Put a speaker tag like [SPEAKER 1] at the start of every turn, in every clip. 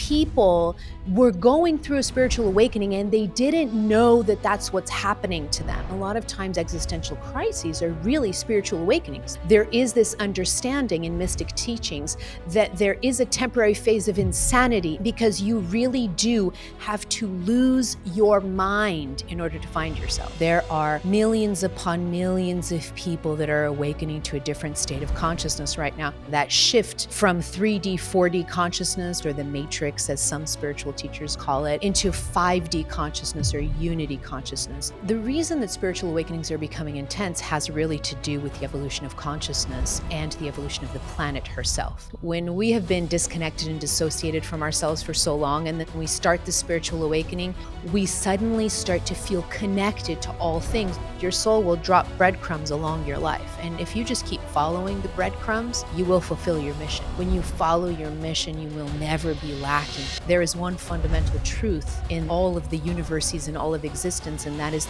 [SPEAKER 1] people were going through a spiritual awakening and they didn't know that that's what's happening to them. A lot of times existential crises are really spiritual awakenings. There is this understanding in mystic teachings that there is a temporary phase of insanity because you really do have to lose your mind in order to find yourself. There are millions upon millions of people that are awakening to a different state of consciousness right now. That shift from 3D, 4D consciousness, or the matrix as some spiritual teachers call it, into 5D consciousness or unity consciousness. The reason that spiritual awakenings are becoming intense has really to do with the evolution of consciousness and the evolution of the planet herself. When we have been disconnected and dissociated from ourselves for so long, and then we start the spiritual awakening, we suddenly start to feel connected to all things. Your soul will drop breadcrumbs along your life. And if you just keep following the breadcrumbs, you will fulfill your mission. When you follow your mission, you will never be lacking. There is one fundamental truth in all of the universes and all of existence, and that is,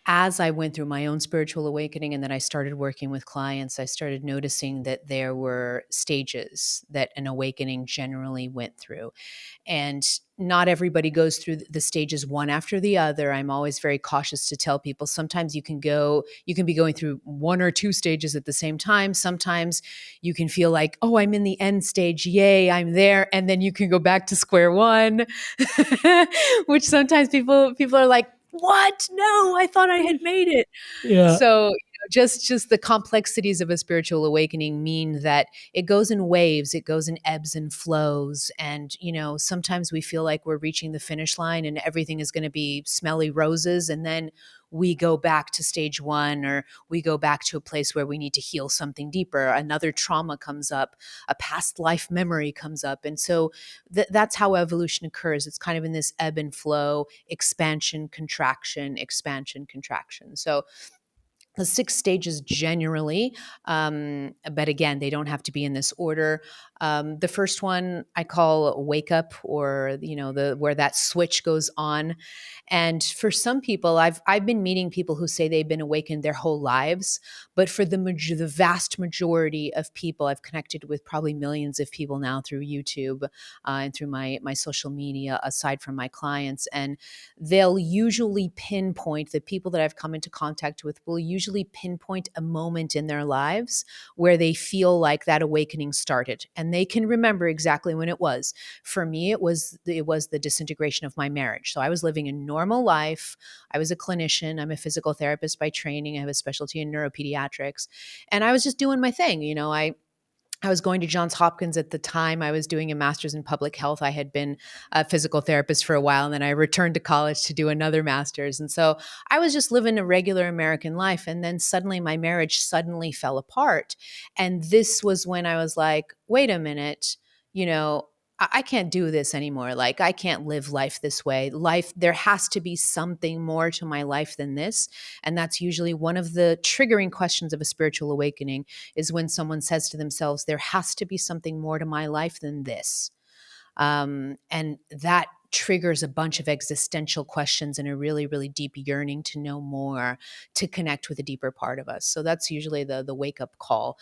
[SPEAKER 1] as I went through my own spiritual awakening and then I started working with clients, I started noticing that there were stages that an awakening generally went through. And not everybody goes through the stages one after the other. I'm always very cautious to tell people sometimes you can be going through one or two stages at the same time. Sometimes you can feel like, oh, I'm in the end stage. Yay, I'm there. And then you can go back to square one, which sometimes people are like, what? No, I thought I had made it.
[SPEAKER 2] Yeah.
[SPEAKER 1] So just the complexities of a spiritual awakening mean that it goes in waves, it goes in ebbs and flows. And, sometimes we feel like we're reaching the finish line and everything is going to be smelly roses. And then we go back to stage one, or we go back to a place where we need to heal something deeper. Another trauma comes up, a past life memory comes up. And so that's how evolution occurs. It's kind of in this ebb and flow, expansion, contraction, expansion, contraction. So the 6 stages generally, but again, they don't have to be in this order. The first one I call wake up, or where that switch goes on. And for some people, I've been meeting people who say they've been awakened their whole lives, but for the vast majority of people, I've connected with probably millions of people now through YouTube and through my social media, aside from my clients, and they'll usually pinpoint, the people that I've come into contact with will usually pinpoint a moment in their lives where they feel like that awakening started, and they can remember exactly when it was. For me, it was the disintegration of my marriage. So I was living a normal life. I was a clinician. I'm a physical therapist by training. I have a specialty in neuropediatrics, and I was just doing my thing. I was going to Johns Hopkins at the time. I was doing a master's in public health. I had been a physical therapist for a while, and then I returned to college to do another master's. And so I was just living a regular American life. And then suddenly my marriage suddenly fell apart. And this was when I was like, wait a minute, I can't do this anymore. Like, I can't live life this way. There has to be something more to my life than this. And that's usually one of the triggering questions of a spiritual awakening, is when someone says to themselves, there has to be something more to my life than this. And that triggers a bunch of existential questions and a really, really deep yearning to know more, to connect with a deeper part of us. So that's usually the wake up call.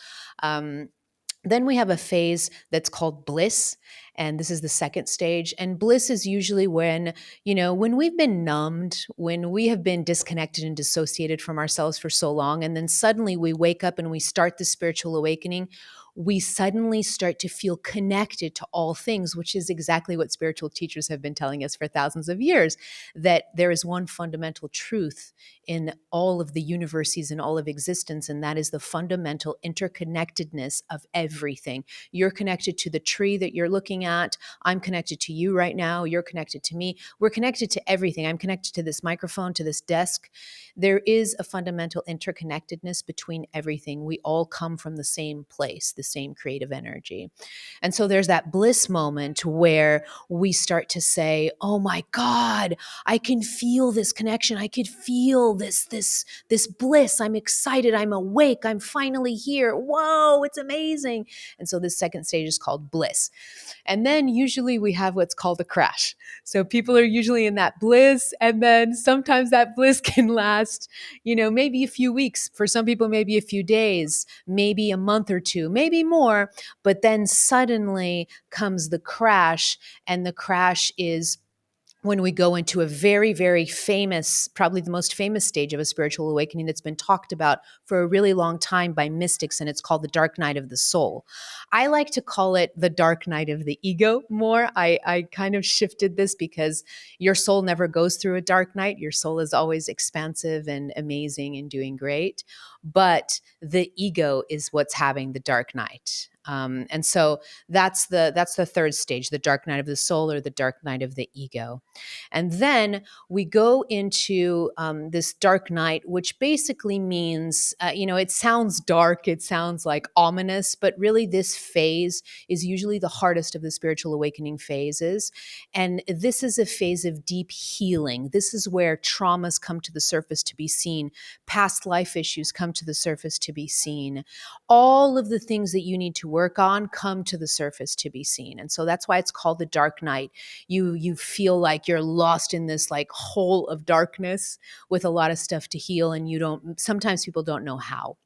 [SPEAKER 1] Then we have a phase that's called bliss. And this is the second stage. And bliss is usually when we've been numbed, when we have been disconnected and dissociated from ourselves for so long. And then suddenly we wake up and we start the spiritual awakening. We suddenly start to feel connected to all things, which is exactly what spiritual teachers have been telling us for thousands of years, that there is one fundamental truth in all of the universes and all of existence, and that is the fundamental interconnectedness of everything. You're connected to the tree that you're looking at. I'm connected to you right now. You're connected to me. We're connected to everything. I'm connected to this microphone, to this desk. There is a fundamental interconnectedness between everything. We all come from the same place, the same creative energy. And so there's that bliss moment where we start to say, oh my God, I can feel this connection. I could feel this bliss. I'm excited. I'm awake. I'm finally here. Whoa, it's amazing. And so this second stage is called bliss. And then usually we have what's called a crash. So people are usually in that bliss, and then sometimes that bliss can last, maybe a few weeks. For some people, maybe a few days, maybe a month or two, maybe maybe more, but then suddenly comes the crash, and the crash is when we go into a very, very famous, probably the most famous stage of a spiritual awakening that's been talked about for a really long time by mystics, and it's called the dark night of the soul. I like to call it the dark night of the ego more. I kind of shifted this because your soul never goes through a dark night. Your soul is always expansive and amazing and doing great. But the ego is what's having the dark night. And so that's the third stage, the dark night of the soul or the dark night of the ego. And then we go into this dark night, which basically means, it sounds dark, it sounds like ominous, but really this phase is usually the hardest of the spiritual awakening phases. And this is a phase of deep healing. This is where traumas come to the surface to be seen, past life issues come to the surface to be seen. All of the things that you need to work on come to the surface to be seen. And so that's why it's called the dark night. You feel like you're lost in this like hole of darkness with a lot of stuff to heal, and sometimes people don't know how.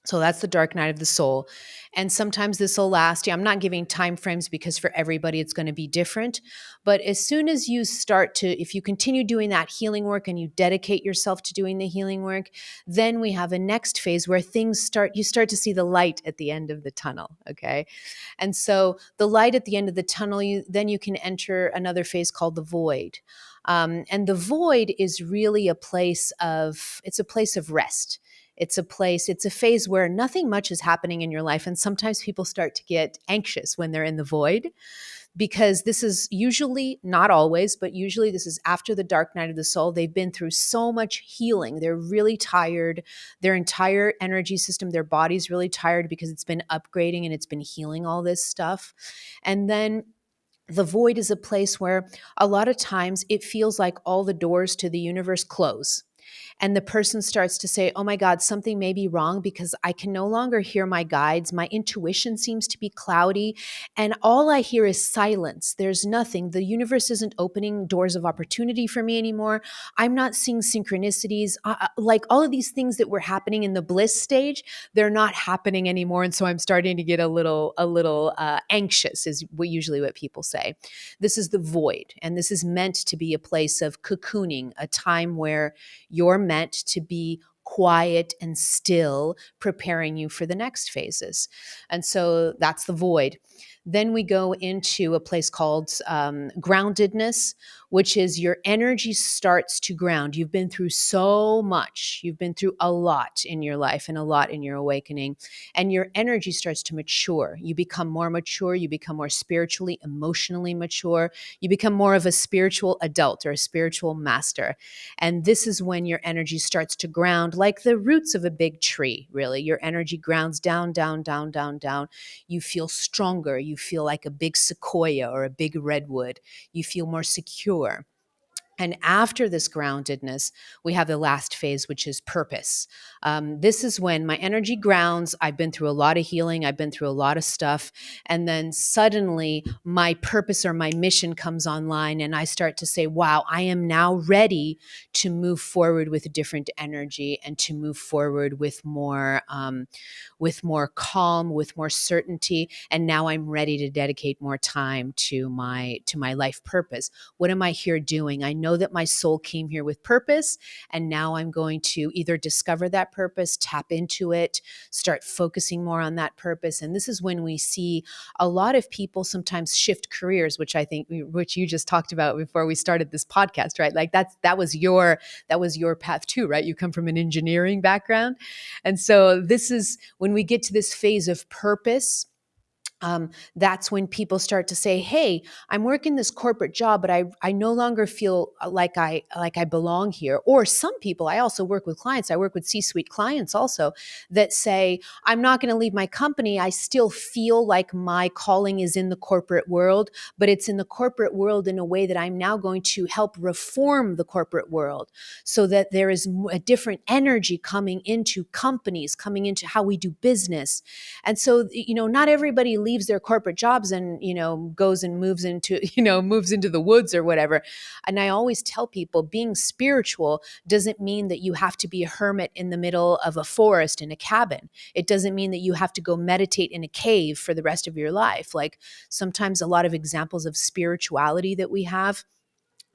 [SPEAKER 1] So that's the dark night of the soul. And sometimes this will last. Yeah, I'm not giving time frames because for everybody it's going to be different. But as soon as you start to, if you continue doing that healing work and you dedicate yourself to doing the healing work, then we have a next phase where you start to see the light at the end of the tunnel. Okay. And so the light at the end of the tunnel, then you can enter another phase called the void. And the void is really it's a place of rest. It's a phase where nothing much is happening in your life. And sometimes people start to get anxious when they're in the void, because this is usually, not always, but usually this is after the dark night of the soul. They've been through so much healing. They're really tired. Their entire energy system, their body's really tired because it's been upgrading and it's been healing all this stuff. And then the void is a place where a lot of times it feels like all the doors to the universe close. And the person starts to say, oh my God, something may be wrong because I can no longer hear my guides. My intuition seems to be cloudy. And all I hear is silence. There's nothing. The universe isn't opening doors of opportunity for me anymore. I'm not seeing synchronicities. Like all of these things that were happening in the bliss stage, they're not happening anymore. And so I'm starting to get a little anxious, is usually what people say. This is the void. And this is meant to be a place of cocooning, a time where you're meant to be quiet and still, preparing you for the next phases. And so that's the void. Then we go into a place called groundedness, which is your energy starts to ground. You've been through so much. You've been through a lot in your life and a lot in your awakening. And your energy starts to mature. You become more mature. You become more spiritually, emotionally mature. You become more of a spiritual adult or a spiritual master. And this is when your energy starts to ground like the roots of a big tree, really. Your energy grounds down, down, down, down, down. You feel stronger. You feel like a big sequoia or a big redwood. You feel more secure. And after this groundedness, we have the last phase, which is purpose. This is when my energy grounds. I've been through a lot of healing. I've been through a lot of stuff. And then suddenly my purpose or my mission comes online, and I start to say, wow, I am now ready to move forward with a different energy and to move forward with more calm, with more certainty. And now I'm ready to dedicate more time to my life purpose. What am I here doing? I know that my soul came here with purpose, and now I'm going to either discover that purpose, tap into it, start focusing more on that purpose. And this is when we see a lot of people sometimes shift careers, which you just talked about before we started this podcast, right? Like that was your path too, right? You come from an engineering background. And so this is when we get to this phase of purpose. That's when people start to say, hey, I'm working this corporate job, but I no longer feel like I belong here. Or some people, I also work with clients. I work with C-suite clients also that say, I'm not going to leave my company. I still feel like my calling is in the corporate world, but it's in the corporate world in a way that I'm now going to help reform the corporate world so that there is a different energy coming into companies, coming into how we do business. And so, not everybody leaves their corporate jobs and, goes and moves into, moves into the woods or whatever. And I always tell people being spiritual doesn't mean that you have to be a hermit in the middle of a forest in a cabin. It doesn't mean that you have to go meditate in a cave for the rest of your life. Like sometimes a lot of examples of spirituality that we have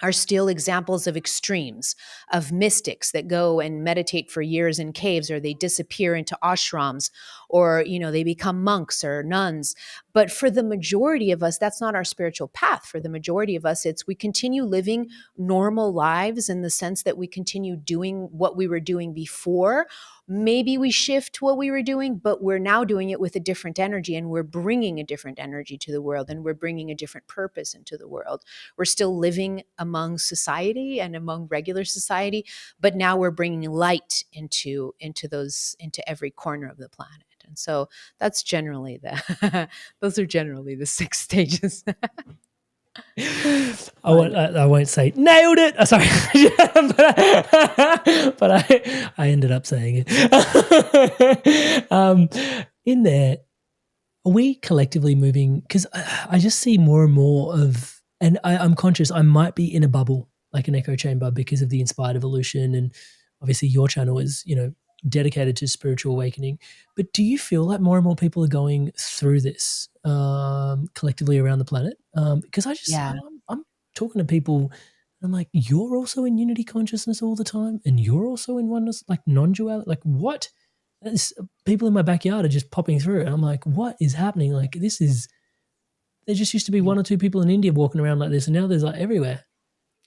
[SPEAKER 1] are still examples of extremes, of mystics that go and meditate for years in caves, or they disappear into ashrams, or they become monks or nuns. But for the majority of us, that's not our spiritual path. For the majority of us, it's we continue living normal lives in the sense that we continue doing what we were doing before. Maybe we shift what we were doing, but we're now doing it with a different energy, and we're bringing a different energy to the world, and we're bringing a different purpose into the world. We're still living among society and among regular society, but now we're bringing light into every corner of the planet. And so that's generally those are generally the 6 stages.
[SPEAKER 2] I won't say nailed it. Oh, sorry, but I ended up saying it. In there, are we collectively moving? Because I just see more and more of, and I'm conscious I might be in a bubble, like an echo chamber, because of the inspired evolution, and obviously your channel is dedicated to spiritual awakening. But do you feel like more and more people are going through this collectively around the planet? Because I'm talking to people, and I'm like, you're also in unity consciousness all the time, and you're also in oneness, like non-duality. Like what? People in my backyard are just popping through, and I'm like, what is happening? Like there just used to be 1 or 2 people in India walking around like this, and now there's like everywhere.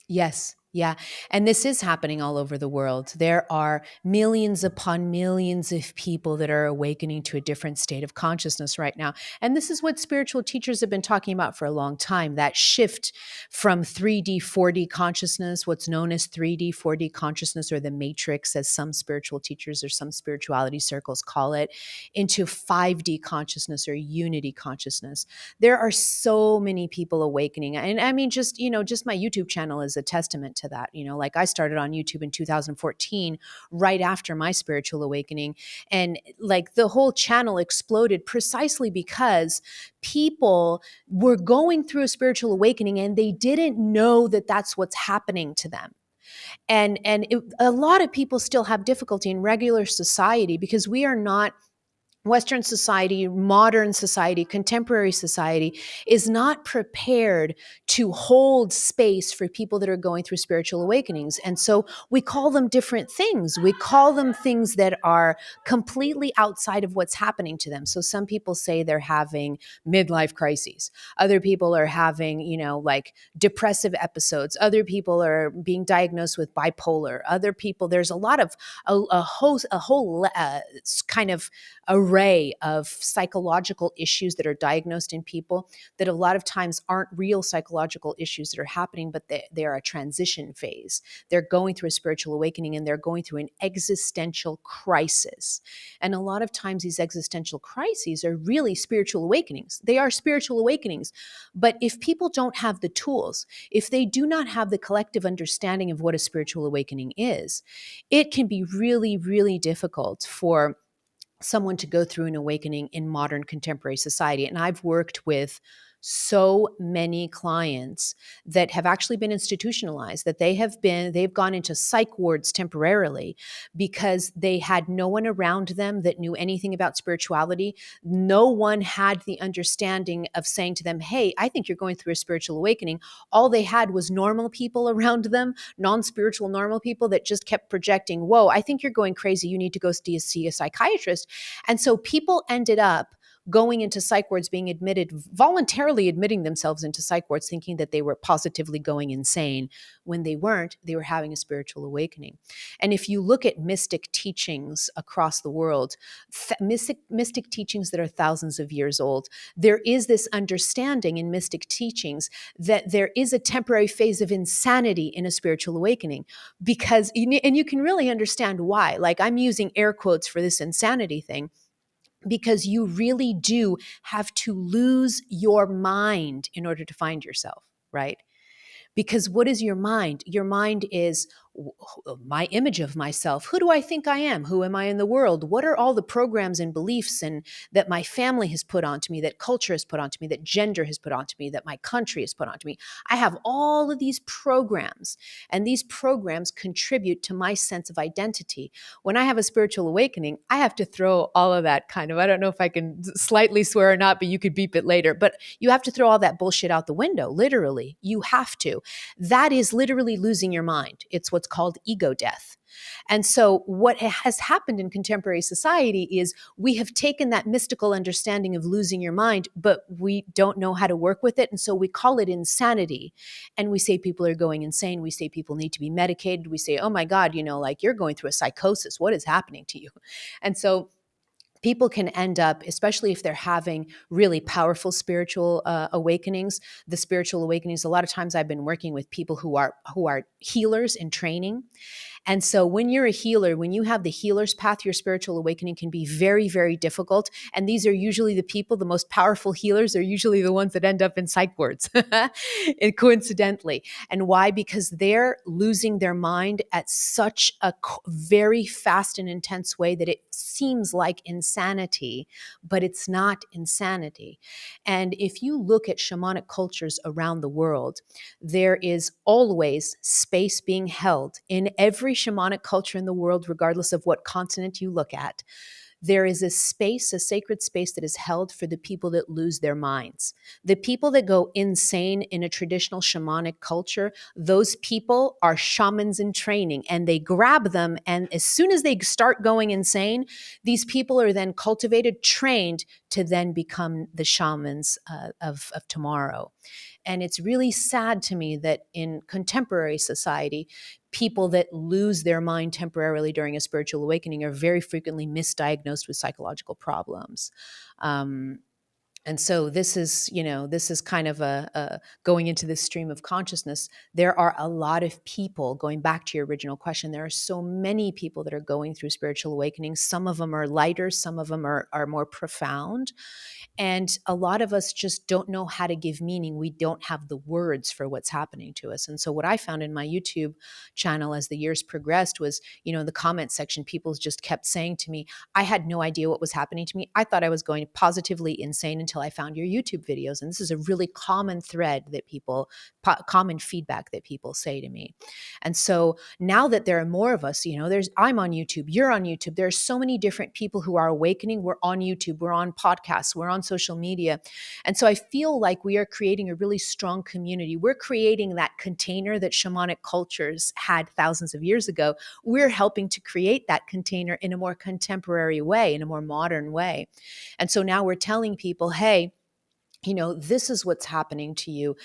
[SPEAKER 1] Yes. Yeah. And this is happening all over the world. There are millions upon millions of people that are awakening to a different state of consciousness right now. And this is what spiritual teachers have been talking about for a long time, that shift from 3D, 4D consciousness, what's known as 3D, 4D consciousness, or the matrix, as some spiritual teachers or some spirituality circles call it, into 5D consciousness or unity consciousness. There are so many people awakening. And I mean, just my YouTube channel is a testament to that. Like I started on YouTube in 2014, right after my spiritual awakening. And like the whole channel exploded precisely because people were going through a spiritual awakening and they didn't know that that's what's happening to them. And a lot of people still have difficulty in regular society because we are not Western society, modern society, contemporary society is not prepared to hold space for people that are going through spiritual awakenings. And so we call them different things. We call them things that are completely outside of what's happening to them. So some people say they're having midlife crises. Other people are having, like depressive episodes. Other people are being diagnosed with bipolar. Other people, there's a lot of, a whole kind of array of psychological issues that are diagnosed in people that a lot of times aren't real psychological issues that are happening, but they are a transition phase. They're going through a spiritual awakening and they're going through an existential crisis. And a lot of times these existential crises are really spiritual awakenings. They are spiritual awakenings. But if people don't have the tools, if they do not have the collective understanding of what a spiritual awakening is, it can be really, really difficult for someone to go through an awakening in modern contemporary society. And I've worked with so many clients that have actually been institutionalized, that they've gone into psych wards temporarily because they had no one around them that knew anything about spirituality. No one had the understanding of saying to them, hey, I think you're going through a spiritual awakening. All they had was normal people around them, non-spiritual normal people that just kept projecting, whoa, I think you're going crazy. You need to go see a psychiatrist. And so people ended up going into psych wards, being admitted, voluntarily admitting themselves into psych wards, thinking that they were positively going insane when they weren't. They were having a spiritual awakening. And if you look at mystic teachings across the world, mystic teachings that are thousands of years old, there is this understanding in mystic teachings that there is a temporary phase of insanity in a spiritual awakening, because, and you can really understand why. Like I'm using air quotes for this insanity thing, because you really do have to lose your mind in order to find yourself, right? Because what is your mind? Your mind is my image of myself. Who do I think I am? Who am I in the world? What are all the programs and beliefs and that my family has put onto me, that culture has put onto me, that gender has put onto me, that my country has put onto me? I have all of these programs, and these programs contribute to my sense of identity. When I have a spiritual awakening, I have to throw all of that kind of, I don't know if I can slightly swear or not, but you could beep it later, but you have to throw all that bullshit out the window. Literally, you have to. That is literally losing your mind. It's what's called ego death. And so, what has happened in contemporary society is we have taken that mystical understanding of losing your mind, but we don't know how to work with it. And so, we call it insanity. And we say people are going insane. We say people need to be medicated. We say, oh my God, like you're going through a psychosis. What is happening to you? And so, people can end up, especially if they're having really powerful spiritual awakenings. The spiritual awakenings, a lot of times I've been working with people who are healers in training. And so when you're a healer, when you have the healer's path, your spiritual awakening can be very, very difficult. And these are usually the people, the most powerful healers are usually the ones that end up in psych wards, coincidentally. And why? Because they're losing their mind at such a very fast and intense way that it seems like insanity, but it's not insanity. And if you look at shamanic cultures around the world, there is always space being held in every shamanic culture in the world, regardless of what continent you look at. There is a space, a sacred space that is held for the people that lose their minds. The people that go insane in a traditional shamanic culture, those people are shamans in training, and they grab them. And as soon as they start going insane, these people are then cultivated, trained to then become the shamans of tomorrow. And it's really sad to me that in contemporary society, people that lose their mind temporarily during a spiritual awakening are very frequently misdiagnosed with psychological problems. And so this is kind of a going into this stream of consciousness. There are a lot of people, going back to your original question, there are so many people that are going through spiritual awakenings. Some of them are lighter, some of them are more profound. And a lot of us just don't know how to give meaning. We don't have the words for what's happening to us. And so what I found in my YouTube channel as the years progressed was, in the comment section, people just kept saying to me, I had no idea what was happening to me. I thought I was going positively insane until I found your YouTube videos. And this is a really common thread that common feedback that people say to me. And so now that there are more of us, I'm on YouTube, you're on YouTube. There are so many different people who are awakening. We're on YouTube, we're on podcasts, we're on social media. And so I feel like we are creating a really strong community. We're creating that container that shamanic cultures had thousands of years ago. We're helping to create that container in a more contemporary way, in a more modern way. And so now we're telling people, hey, this is what's happening to you.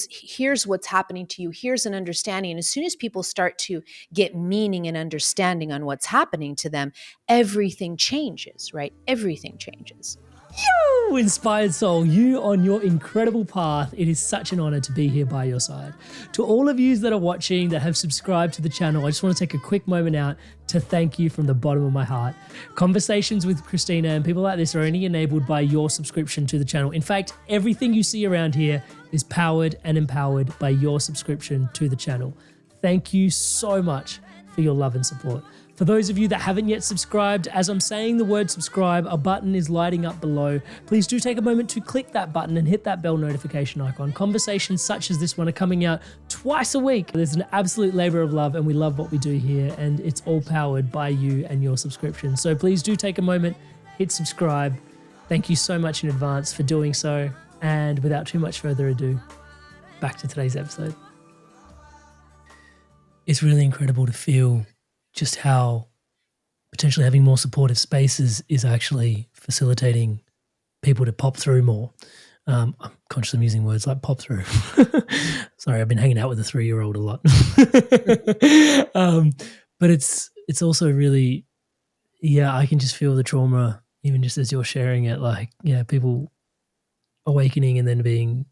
[SPEAKER 1] Here's what's happening to you. Here's an understanding. And as soon as people start to get meaning and understanding on what's happening to them, everything changes, right? Everything changes.
[SPEAKER 2] You, inspired soul, you on your incredible path. It is such an honor to be here by your side. To all of you that are watching, that have subscribed to the channel, I just want to take a quick moment out to thank you from the bottom of my heart. Conversations with Christina and people like this are only enabled by your subscription to the channel. In fact, everything you see around here is powered and empowered by your subscription to the channel. Thank you so much for your love and support. For those of you that haven't yet subscribed, as I'm saying the word subscribe, a button is lighting up below. Please do take a moment to click that button and hit that bell notification icon. Conversations such as this one are coming out twice a week. There's an absolute labor of love, and we love what we do here, and it's all powered by you and your subscription. So please do take a moment, hit subscribe. Thank you so much in advance for doing so. And without too much further ado, back to today's episode. It's really incredible to feel just how potentially having more supportive spaces is actually facilitating people to pop through more. I'm conscious of using words like pop through. Sorry, I've been hanging out with a 3-year-old a lot. But it's also really, I can just feel the trauma, even just as you're sharing it, people awakening and then being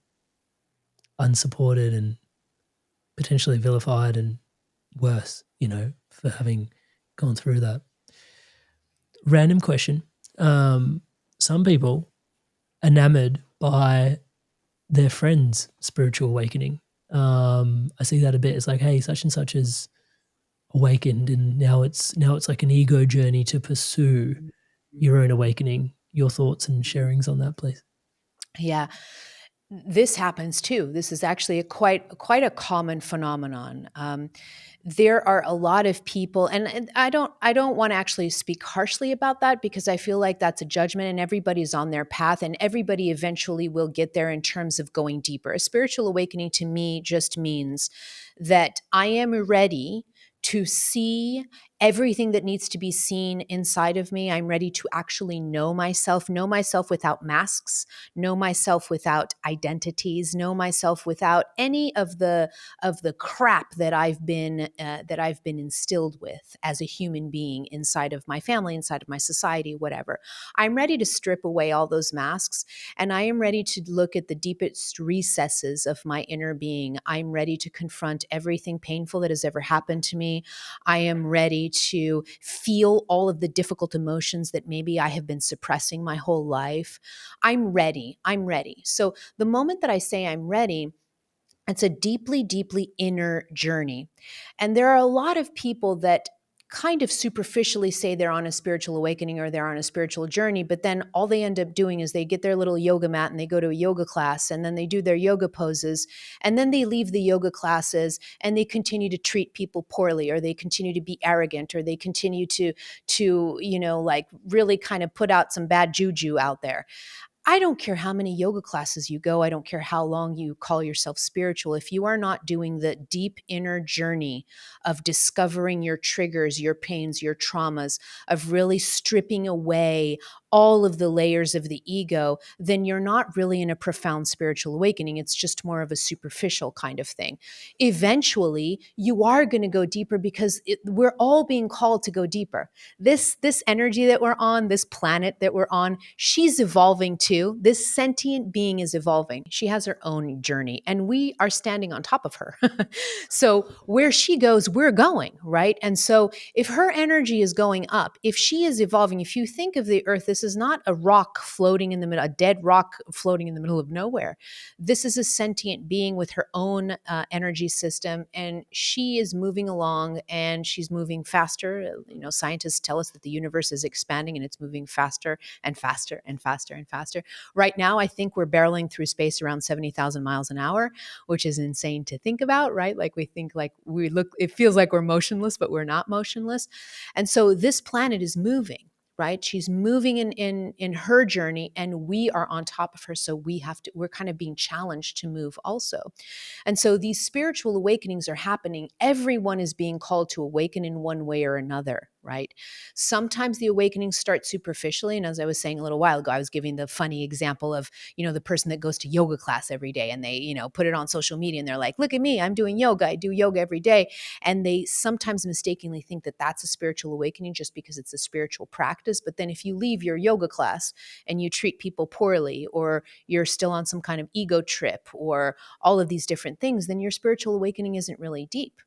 [SPEAKER 2] unsupported and potentially vilified and worse, for having gone through that. Random question. Some people enamored by their friend's spiritual awakening. I see that a bit. It's like, hey, such and such is awakened, and now it's like an ego journey to pursue
[SPEAKER 1] Mhm.
[SPEAKER 2] your own awakening. Your thoughts and sharings on that, please.
[SPEAKER 1] Yeah, this happens too. This is actually a quite a common phenomenon. There are a lot of people, and I don't want to actually speak harshly about that, because I feel like that's a judgment, and everybody's on their path, and everybody eventually will get there in terms of going deeper. A spiritual awakening to me just means that I am ready to see everything that needs to be seen inside of me. I'm ready to actually know myself without masks, know myself without identities, know myself without any of the crap that I've been instilled with as a human being inside of my family, inside of my society, whatever. I'm ready to strip away all those masks, and I am ready to look at the deepest recesses of my inner being. I'm ready to confront everything painful that has ever happened to me. I am ready to feel all of the difficult emotions that maybe I have been suppressing my whole life. I'm ready. I'm ready. So the moment that I say I'm ready, it's a deeply, deeply inner journey. And there are a lot of people that kind of superficially say they're on a spiritual awakening or they're on a spiritual journey, but then all they end up doing is they get their little yoga mat and they go to a yoga class and then they do their yoga poses and then they leave the yoga classes and they continue to treat people poorly, or they continue to be arrogant, or they continue to like really kind of put out some bad juju out there. I don't care how many yoga classes you go. I don't care how long you call yourself spiritual. If you are not doing the deep inner journey of discovering your triggers, your pains, your traumas, of really stripping away all of the layers of the ego, then you're not really in a profound spiritual awakening. It's just more of a superficial kind of thing. Eventually, you are going to go deeper, because we're all being called to go deeper. This energy that we're on, this planet that we're on, she's evolving too. This sentient being is evolving. She has her own journey and we are standing on top of her. So where she goes, we're going, right? And so if her energy is going up, if she is evolving, if you think of the earth, this is not a rock floating in the middle, a dead rock floating in the middle of nowhere. This is a sentient being with her own energy system, and she is moving along, and she's moving faster. Scientists tell us that the universe is expanding and it's moving faster and faster and faster and faster. Right now, I think we're barreling through space around 70,000 miles an hour, which is insane to think about, right? Like we think like we look, it feels like we're motionless, but we're not motionless. And so this planet is moving. Right, she's moving in her journey, and we are on top of her. So we're kind of being challenged to move also. And so these spiritual awakenings are happening. Everyone is being called to awaken in one way or another, right? Sometimes the awakenings start superficially. And as I was saying a little while ago, I was giving the funny example of, the person that goes to yoga class every day and they, put it on social media and they're like, look at me, I'm doing yoga. I do yoga every day. And they sometimes mistakenly think that that's a spiritual awakening just because it's a spiritual practice. But then if you leave your yoga class and you treat people poorly, or you're still on some kind of ego trip, or all of these different things, then your spiritual awakening isn't really deep.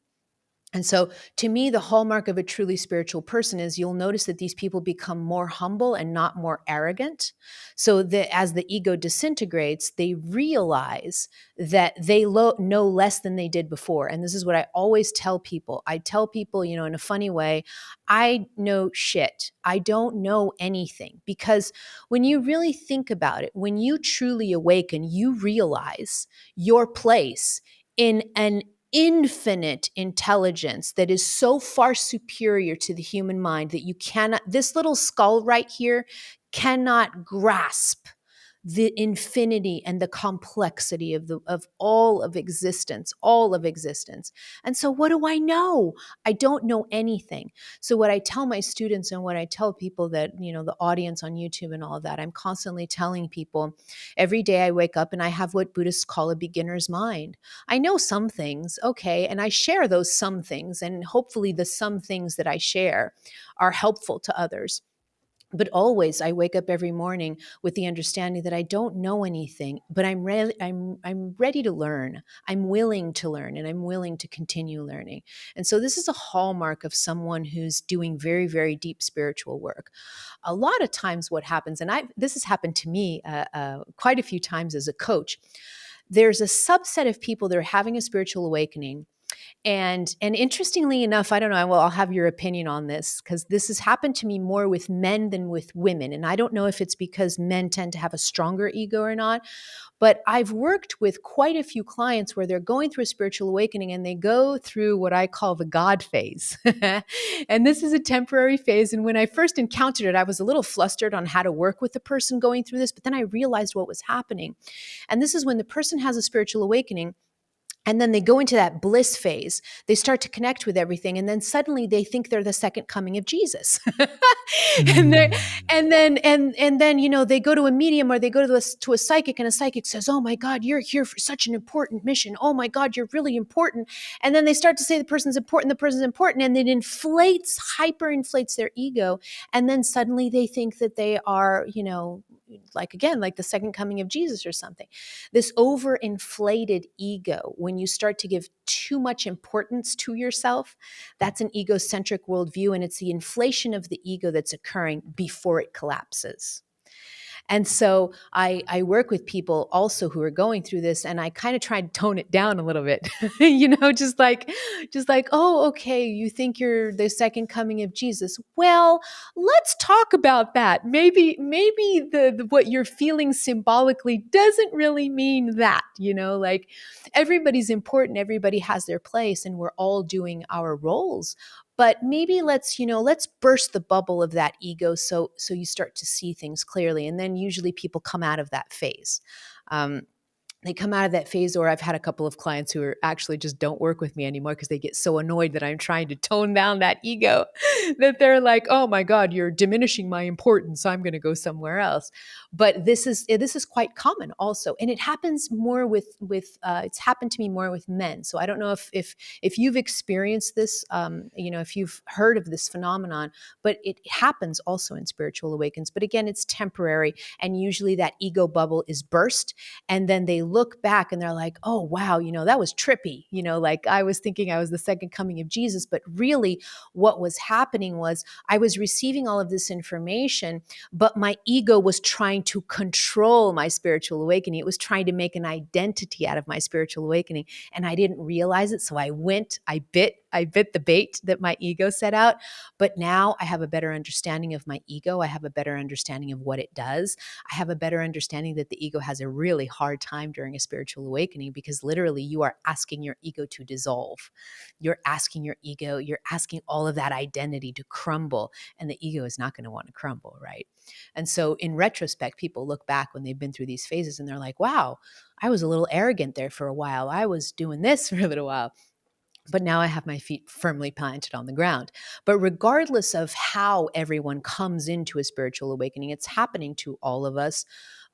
[SPEAKER 1] And so, to me, the hallmark of a truly spiritual person is you'll notice that these people become more humble and not more arrogant. So that as the ego disintegrates, they realize that they know less than they did before. And this is what I always tell people. I tell people, in a funny way, I know shit. I don't know anything. Because when you really think about it, when you truly awaken, you realize your place in an infinite intelligence that is so far superior to the human mind that you cannot, this little skull right here cannot grasp the infinity and the complexity of all of existence. And so what do I know? I don't know anything. So what I tell my students and what I tell people that, the audience on YouTube and all of that, I'm constantly telling people every day I wake up and I have what Buddhists call a beginner's mind. I know some things, okay, and I share those some things, and hopefully the some things that I share are helpful to others. But always I wake up every morning with the understanding that I don't know anything, but I'm ready to learn. I'm willing to learn, and I'm willing to continue learning. And so this is a hallmark of someone who's doing very, very deep spiritual work. A lot of times what happens, and this has happened to me quite a few times as a coach, there's a subset of people that are having a spiritual awakening, And interestingly enough, I don't know, well, I'll have your opinion on this, because this has happened to me more with men than with women. And I don't know if it's because men tend to have a stronger ego or not, but I've worked with quite a few clients where they're going through a spiritual awakening and they go through what I call the God phase. And this is a temporary phase. And when I first encountered it, I was a little flustered on how to work with the person going through this, but then I realized what was happening. And this is when the person has a spiritual awakening, and then they go into that bliss phase. They start to connect with everything. And then suddenly they think they're the second coming of Jesus. and they
[SPEAKER 2] Mm.
[SPEAKER 1] and then, they go to a medium, or they go to a psychic, and a psychic says, "Oh my God, you're here for such an important mission. Oh my God, you're really important." And then they start to say the person's important, and it hyperinflates their ego. And then suddenly they think that they are, like the second coming of Jesus or something. This overinflated ego, when you start to give too much importance to yourself, that's an egocentric worldview, and it's the inflation of the ego that's occurring before it collapses. And so I work with people also who are going through this, and I kind of try to tone it down a little bit, just like, oh, okay, you think you're the second coming of Jesus. Well, let's talk about that. Maybe the what you're feeling symbolically doesn't really mean that, like everybody's important, everybody has their place, and we're all doing our roles. But maybe let's burst the bubble of that ego, so you start to see things clearly. And then usually people come out of that phase. They come out of that phase, or I've had a couple of clients who are actually just don't work with me anymore because they get so annoyed that I'm trying to tone down that ego that they're like, "Oh my God, you're diminishing my importance. I'm going to go somewhere else." But this is quite common also, and it happens more with it's happened to me more with men. So I don't know if you've experienced this, if you've heard of this phenomenon, but it happens also in spiritual awakens. But again, it's temporary, and usually that ego bubble is burst, and then they look back and they're like, "Oh, wow, that was trippy. Like I was thinking I was the second coming of Jesus." But really what was happening was I was receiving all of this information, but my ego was trying to control my spiritual awakening. It was trying to make an identity out of my spiritual awakening. And I didn't realize it. So I bit the bait that my ego set out. But now I have a better understanding of my ego. I have a better understanding of what it does. I have a better understanding that the ego has a really hard time during a spiritual awakening, because literally you are asking your ego to dissolve. You're asking all of that identity to crumble, and the ego is not going to want to crumble, right? And so in retrospect, people look back when they've been through these phases and they're like, "Wow, I was a little arrogant there for a while. I was doing this for a little while. But now I have my feet firmly planted on the ground." But regardless of how everyone comes into a spiritual awakening, it's happening to all of us.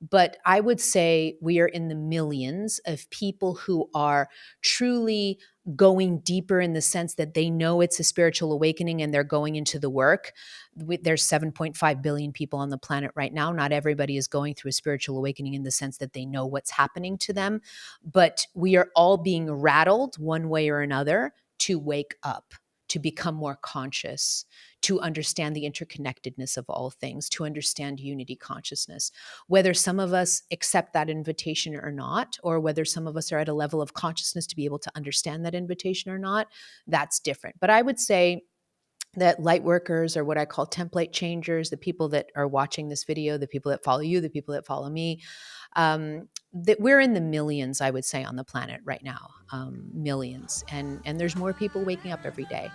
[SPEAKER 1] But I would say we are in the millions of people who are truly going deeper, in the sense that they know it's a spiritual awakening and they're going into the work. There's 7.5 billion people on the planet right now. Not everybody is going through a spiritual awakening in the sense that they know what's happening to them, but we are all being rattled one way or another to wake up, to become more conscious, to understand the interconnectedness of all things, to understand unity consciousness. Whether some of us accept that invitation or not, or whether some of us are at a level of consciousness to be able to understand that invitation or not, that's different. But I would say that light workers, or what I call template changers, the people that are watching this video, the people that follow you, the people that follow me, that we're in the millions, I would say, on the planet right now, millions, and there's more people waking up every day.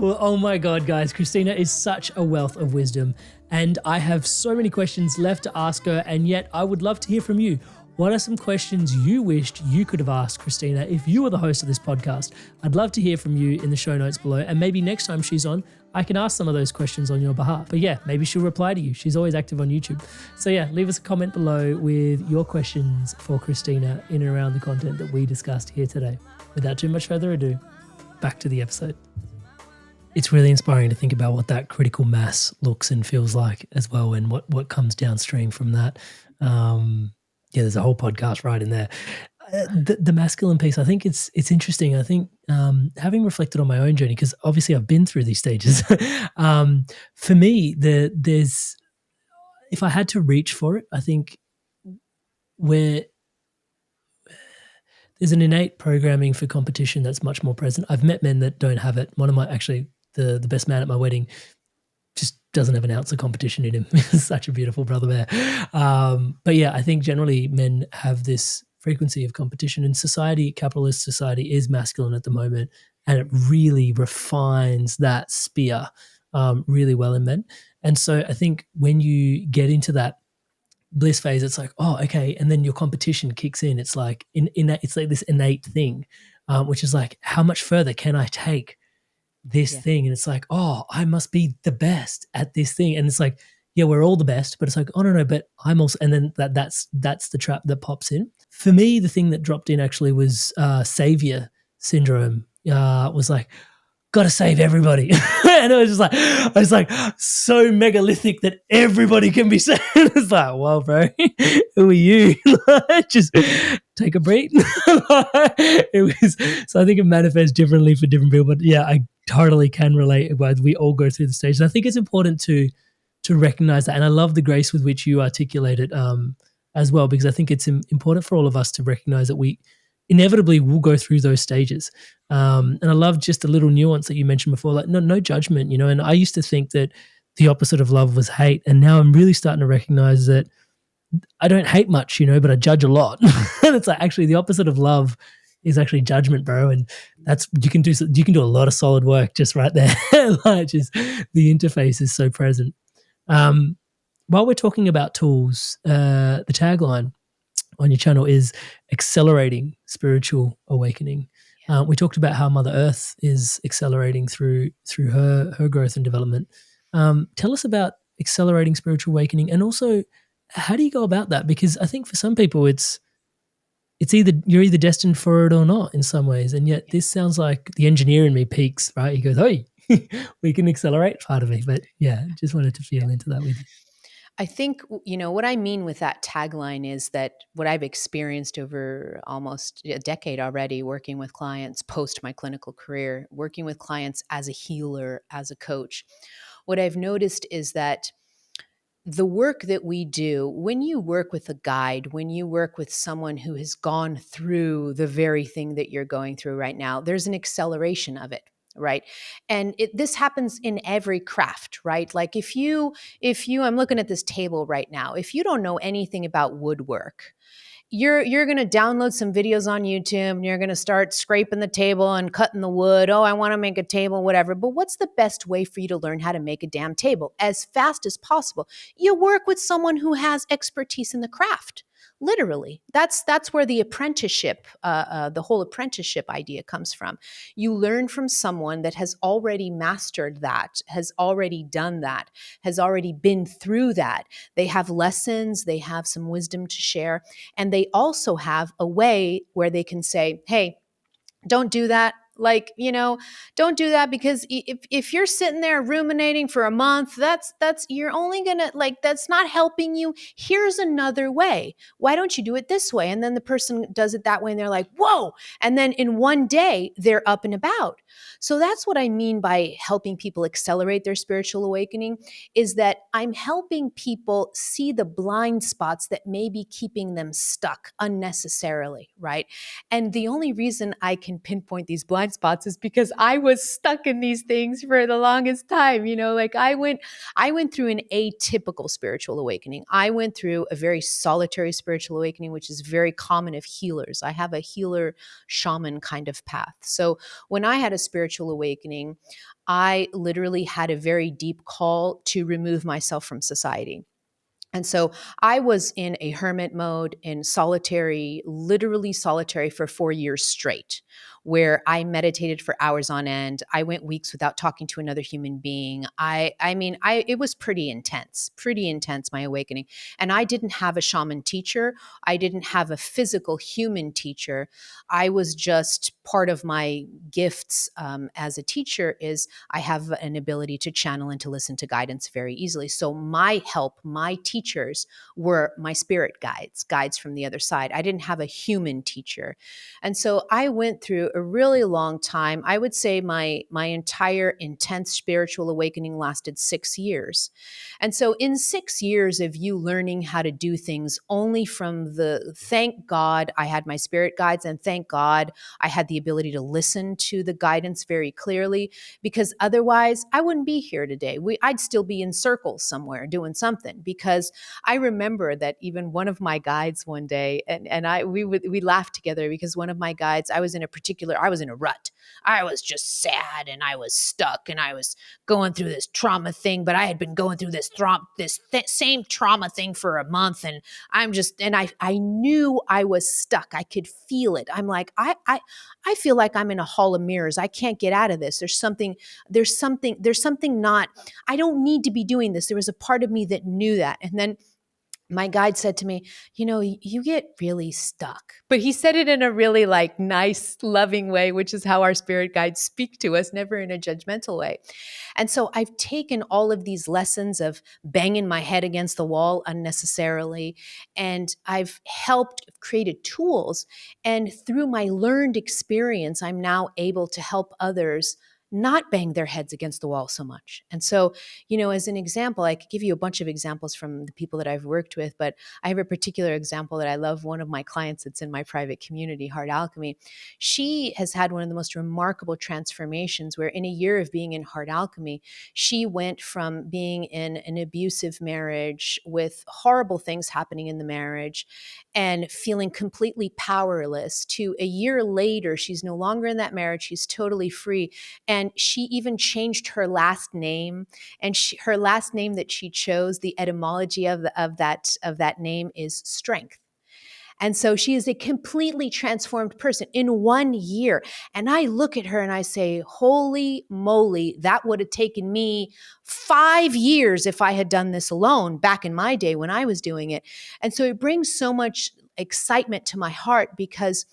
[SPEAKER 2] Oh my God, guys, Christina is such a wealth of wisdom, and I have so many questions left to ask her, and yet I would love to hear from you. What are some questions you wished you could have asked Christina if you were the host of this podcast? I'd love to hear from you in the show notes below, and maybe next time she's on, I can ask some of those questions on your behalf. But yeah, maybe she'll reply to you. She's always active on YouTube. So yeah, leave us a comment below with your questions for Christina in and around the content that we discussed here today. Without too much further ado, back to the episode. It's really inspiring to think about what that critical mass looks and feels like as well, and what comes downstream from that. There's a whole podcast right in there. The masculine piece, I think it's interesting. I think having reflected on my own journey, because obviously I've been through these stages, for me, there's, if I had to reach for it, I think there's there's an innate programming for competition that's much more present. I've met men that don't have it. One of my, actually, the best man at my wedding just doesn't have an ounce of competition in him. He's such a beautiful brother bear. But yeah, I think generally men have this frequency of competition, and society, capitalist society, is masculine at the moment, and it really refines that spear really well in men. And so I think when you get into that bliss phase, it's like, oh, okay, and then your competition kicks in. It's like it's like this innate thing, which is like, how much further can I take this
[SPEAKER 1] Yeah.
[SPEAKER 2] thing? And it's like, oh, I must be the best at this thing. And it's like, yeah, we're all the best, but it's like, oh no, but I'm also, and then that's the trap that pops in. For me, the thing that dropped in actually was savior syndrome. Was like, gotta save everybody. And I was like so megalithic that everybody can be saved. It's like, well, bro, who are you? Just take a breath. It was, so I think it manifests differently for different people. But yeah, I totally can relate. We all go through the stage. And I think it's important to recognize that. And I love the grace with which you articulate it as well, because I think it's important for all of us to recognize that we inevitably will go through those stages. And I love just a little nuance that you mentioned before, like no judgment, you know. And I used to think that the opposite of love was hate. And now I'm really starting to recognize that I don't hate much, you know, but I judge a lot. And it's like, actually the opposite of love is actually judgment, bro. And that's, you can do a lot of solid work just right there. Like, just the interface is so present. While we're talking about tools, the tagline on your channel is accelerating spiritual awakening. We talked about how Mother Earth is accelerating through her growth and development. Tell us about accelerating spiritual awakening, and also how do you go about that? Because I think for some people it's either you're either destined for it or not in some ways, and yet this sounds like the engineer in me peaks, right? He goes, "Hey, we can accelerate part of me." But yeah, just wanted to feel into that with you.
[SPEAKER 1] I think, what I mean with that tagline is that what I've experienced over almost a decade already working with clients post my clinical career, working with clients as a healer, as a coach, what I've noticed is that the work that we do, when you work with a guide, when you work with someone who has gone through the very thing that you're going through right now, there's an acceleration of it. Right. And this happens in every craft, right? Like I'm looking at this table right now. If you don't know anything about woodwork, you're going to download some videos on YouTube and you're going to start scraping the table and cutting the wood. Oh, I want to make a table, whatever. But what's the best way for you to learn how to make a damn table as fast as possible? You work with someone who has expertise in the craft. Literally, that's where the apprenticeship, the whole apprenticeship idea comes from. You learn from someone that has already mastered that, has already done that, has already been through that. They have lessons, they have some wisdom to share, and they also have a way where they can say, hey, don't do that. Like, don't do that, because if you're sitting there ruminating for a month, that's you're only gonna, like, that's not helping you. Here's another way. Why don't you do it this way? And then the person does it that way and they're like, whoa. And then in one day they're up and about. So that's what I mean by helping people accelerate their spiritual awakening, is that I'm helping people see the blind spots that may be keeping them stuck unnecessarily, right? And the only reason I can pinpoint these blind spots is because I was stuck in these things for the longest time. Like I went through an atypical spiritual awakening. I went through a very solitary spiritual awakening, which is very common of healers. I have a healer shaman kind of path. So when I had a spiritual awakening, I literally had a very deep call to remove myself from society. And so I was in a hermit mode, in solitary, literally solitary, for 4 years straight, where I meditated for hours on end. I went weeks without talking to another human being. It was pretty intense, my awakening. And I didn't have a shaman teacher. I didn't have a physical human teacher. I was just, part of my gifts as a teacher is I have an ability to channel and to listen to guidance very easily. So my teachers were my spirit guides from the other side. I didn't have a human teacher. And so I went through a really long time. I would say my entire intense spiritual awakening lasted 6 years. And so in 6 years of you learning how to do things only from the, thank God I had my spirit guides, and thank God I had the ability to listen to the guidance very clearly, because otherwise I wouldn't be here today. I'd still be in circles somewhere doing something, because I remember that even one of my guides one day, and we laughed together, because one of my guides, I was in a rut. I was just sad and I was stuck and I was going through this trauma thing, but I had been going through same trauma thing for a month, and I knew I was stuck. I could feel it. I'm like, I feel like I'm in a hall of mirrors. I can't get out of this. There's something not, I don't need to be doing this. There was a part of me that knew that. And then my guide said to me, you get really stuck. But he said it in a really like nice, loving way, which is how our spirit guides speak to us, never in a judgmental way. And so I've taken all of these lessons of banging my head against the wall unnecessarily, and I've helped created tools. And through my learned experience, I'm now able to help others not bang their heads against the wall so much. And so, as an example, I could give you a bunch of examples from the people that I've worked with, but I have a particular example that I love. One of my clients that's in my private community, Heart Alchemy, she has had one of the most remarkable transformations where in a year of being in Heart Alchemy, she went from being in an abusive marriage with horrible things happening in the marriage and feeling completely powerless to a year later, she's no longer in that marriage. She's totally free. And she even changed her last name. And her last name that she chose, the etymology of that name is strength. And so she is a completely transformed person in 1 year. And I look at her and I say, holy moly, that would have taken me 5 years if I had done this alone back in my day when I was doing it. And so it brings so much excitement to my heart, because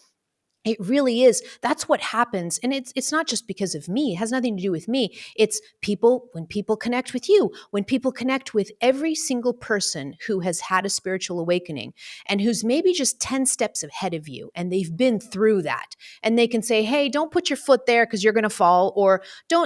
[SPEAKER 1] it really is. That's what happens. And it's not just because of me. It has nothing to do with me. It's people, when people connect with you, when people connect with every single person who has had a spiritual awakening and who's maybe just 10 steps ahead of you, and they've been through that. And they can say, hey, don't put your foot there because you're going to fall, or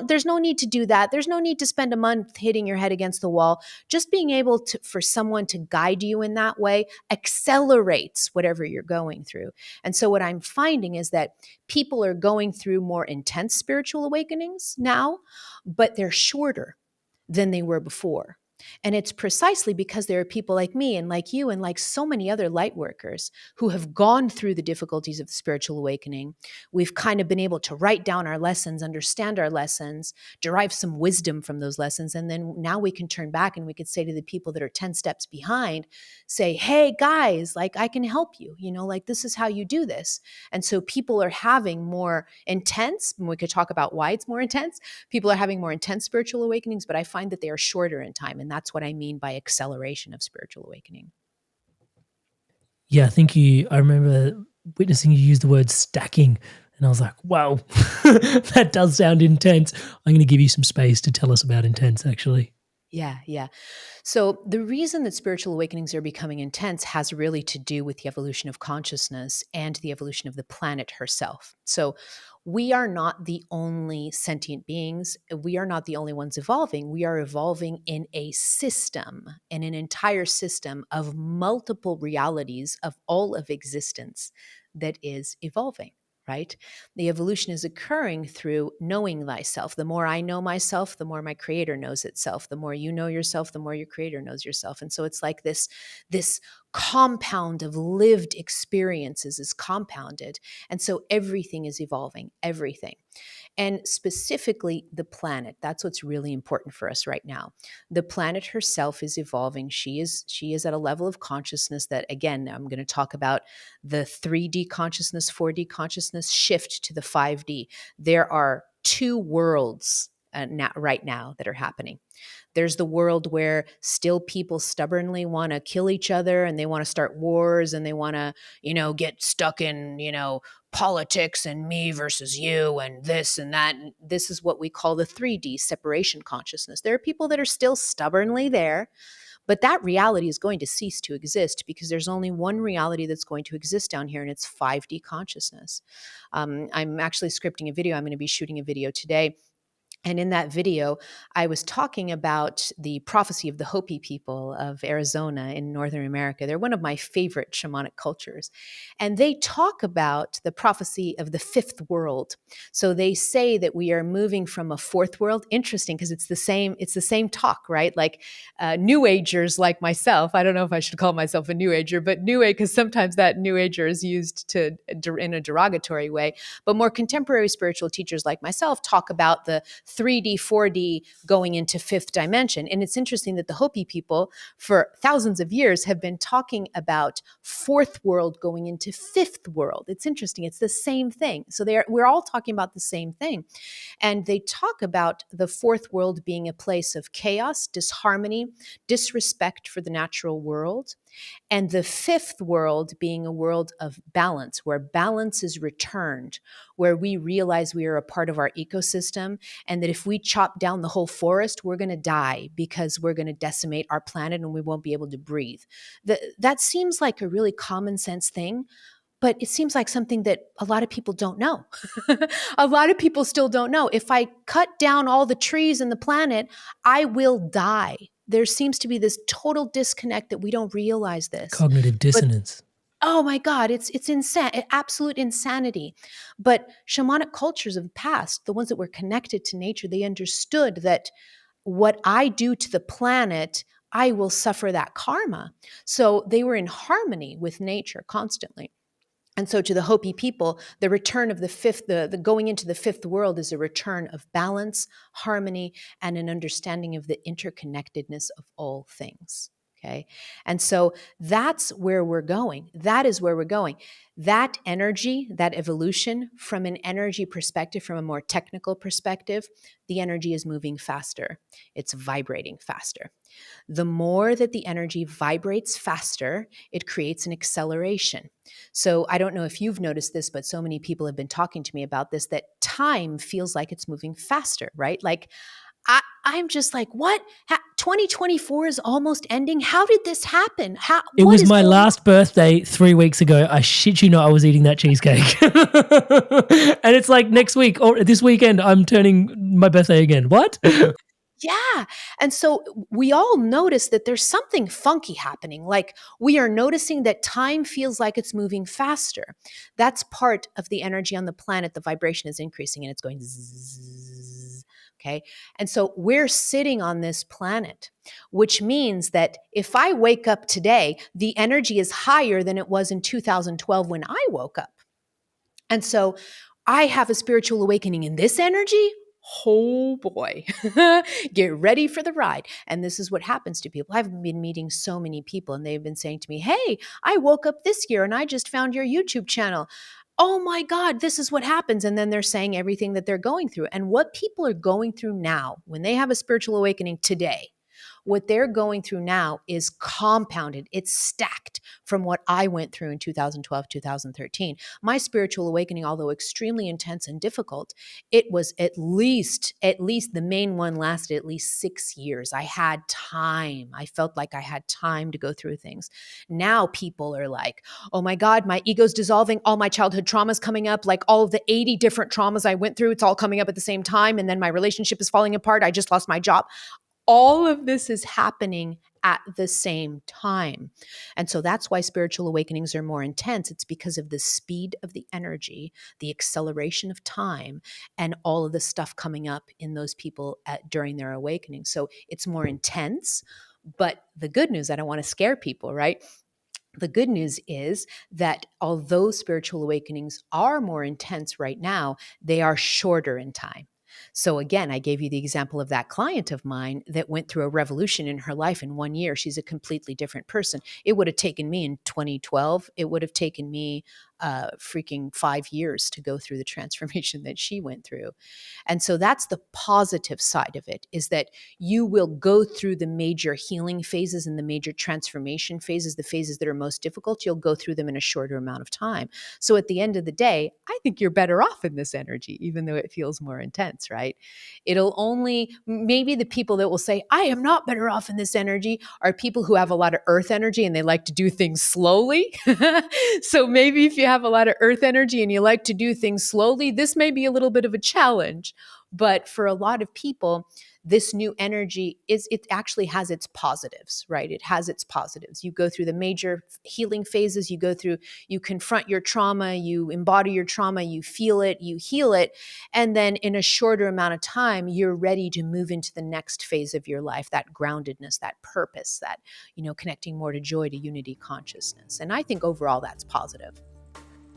[SPEAKER 1] there's no need to do that. There's no need to spend a month hitting your head against the wall. Just being able to, for someone to guide you in that way, accelerates whatever you're going through. And so what I'm finding is that people are going through more intense spiritual awakenings now, but they're shorter than they were before. And it's precisely because there are people like me and like you and like so many other light workers who have gone through the difficulties of the spiritual awakening. We've kind of been able to write down our lessons, understand our lessons, derive some wisdom from those lessons. And then now we can turn back and we could say to the people that are 10 steps behind, say, hey guys, like I can help you, like this is how you do this. And so people are having more intense, and we could talk about why it's more intense. People are having more intense spiritual awakenings, but I find that they are shorter in time. And that's what I mean by acceleration of spiritual awakening.
[SPEAKER 2] Yeah, I remember witnessing you use the word stacking, and I was like, wow, that does sound intense. I'm going to give you some space to tell us about intense, actually.
[SPEAKER 1] Yeah. So the reason that spiritual awakenings are becoming intense has really to do with the evolution of consciousness and the evolution of the planet herself. So we are not the only sentient beings. We are not the only ones evolving. We are evolving in a system, in an entire system of multiple realities of all of existence that is evolving. Right? The evolution is occurring through knowing thyself. The more I know myself, the more my creator knows itself. The more you know yourself, the more your creator knows yourself. And so it's like this compound of lived experiences is compounded. And so everything is evolving, everything. And specifically the planet. That's what's really important for us right now. The planet herself is evolving. She is at a level of consciousness that, again, I'm going to talk about the 3D consciousness, 4D consciousness shift to the 5D. There are two worlds right now that are happening. There's the world where still people stubbornly want to kill each other, and they want to start wars, and they want to, get stuck in, politics and me versus you and this and that. And this is what we call the 3D separation consciousness. There are people that are still stubbornly there, But that reality is going to cease to exist because there's only one reality that's going to exist down here, and it's 5D consciousness. I'm actually scripting a video. I'm going to be shooting a video today, and in that video, I was talking about the prophecy of the Hopi people of Arizona in Northern America. They're one of my favorite shamanic cultures. And they talk about the prophecy of the fifth world. So they say that we are moving from a fourth world. Interesting, because it's the same talk, right? Like new agers like myself. I don't know if I should call myself a new ager, but new age, because sometimes that new ager is used in a derogatory way. But more contemporary spiritual teachers like myself talk about the 3D, 4D going into fifth dimension. And it's interesting that the Hopi people for thousands of years have been talking about fourth world going into fifth world. It's interesting. It's the same thing. So we're all talking about the same thing. And they talk about the fourth world being a place of chaos, disharmony, disrespect for the natural world, and the fifth world being a world of balance, where balance is returned, where we realize we are a part of our ecosystem, and that if we chop down the whole forest, we're going to die because we're going to decimate our planet and we won't be able to breathe. That seems like a really common sense thing, but it seems like something that a lot of people don't know. A lot of people still don't know. If I cut down all the trees in the planet, I will die. There seems to be this total disconnect that we don't realize this.
[SPEAKER 2] Cognitive
[SPEAKER 1] But
[SPEAKER 2] dissonance.
[SPEAKER 1] oh my God, it's absolute insanity. But shamanic cultures of the past, the ones that were connected to nature, they understood that what I do to the planet, I will suffer that karma. So they were in harmony with nature constantly. And so to the Hopi people, the return of the going into the fifth world is a return of balance, harmony, and an understanding of the interconnectedness of all things. Okay. And so that's where we're going. That is where we're going. That energy, that evolution from an energy perspective, from a more technical perspective, the energy is moving faster. It's vibrating faster. The more that the energy vibrates faster, it creates an acceleration. So I don't know if you've noticed this, but so many people have been talking to me about this, that time feels like it's moving faster, right? Like I'm just like, what? 2024 is almost ending. How did this happen?
[SPEAKER 2] It
[SPEAKER 1] What
[SPEAKER 2] was
[SPEAKER 1] is
[SPEAKER 2] my
[SPEAKER 1] going on?
[SPEAKER 2] last birthday 3 weeks ago. I shit you not, I was eating that cheesecake. And it's like next week or this weekend, I'm turning my birthday again. What?
[SPEAKER 1] Yeah. And so we all notice that there's something funky happening. Like we are noticing that time feels like it's moving faster. That's part of the energy on the planet. The vibration is increasing and it's going zzz. Okay. And so we're sitting on this planet, which means that if I wake up today, the energy is higher than it was in 2012 when I woke up. And so I have a spiritual awakening in this energy. Oh boy, get ready for the ride. And this is what happens to people. I've been meeting so many people and they've been saying to me, hey, I woke up this year and I just found your YouTube channel. Oh my God, this is what happens. And then they're saying everything that they're going through. And what people are going through now, when they have a spiritual awakening today, what they're going through now is compounded. It's stacked from what I went through in 2012, 2013. My spiritual awakening, although extremely intense and difficult, it was at least the main one lasted at least 6 years. I had time. I felt like I had time to go through things. Now people are like, oh my God, my ego's dissolving. All my childhood traumas coming up, like all of the 80 different traumas I went through, it's all coming up at the same time. And then my relationship is falling apart. I just lost my job. All of this is happening at the same time. And so that's why spiritual awakenings are more intense. It's because of the speed of the energy, the acceleration of time, and all of the stuff coming up in those people during their awakening. So it's more intense. But the good news, I don't want to scare people, right? The good news is that although spiritual awakenings are more intense right now, they are shorter in time. So again, I gave you the example of that client of mine that went through a revolution in her life in 1 year. She's a completely different person. It would have taken me in 2012, it would have taken me freaking 5 years to go through the transformation that she went through. And so that's the positive side of it, is that you will go through the major healing phases and the major transformation phases, the phases that are most difficult. You'll go through them in a shorter amount of time. So at the end of the day, I think you're better off in this energy, even though it feels more intense, right? It'll only, maybe the people that will say, I am not better off in this energy, are people who have a lot of earth energy and they like to do things slowly. So maybe if you have a lot of earth energy and you like to do things slowly, this may be a little bit of a challenge. But for a lot of people, this new energy it actually has its positives, right? It has its positives. You go through the major healing phases, you confront your trauma, you embody your trauma, you feel it, you heal it. And then in a shorter amount of time, you're ready to move into the next phase of your life, that groundedness, that purpose, that, connecting more to joy, to unity consciousness. And I think overall that's positive.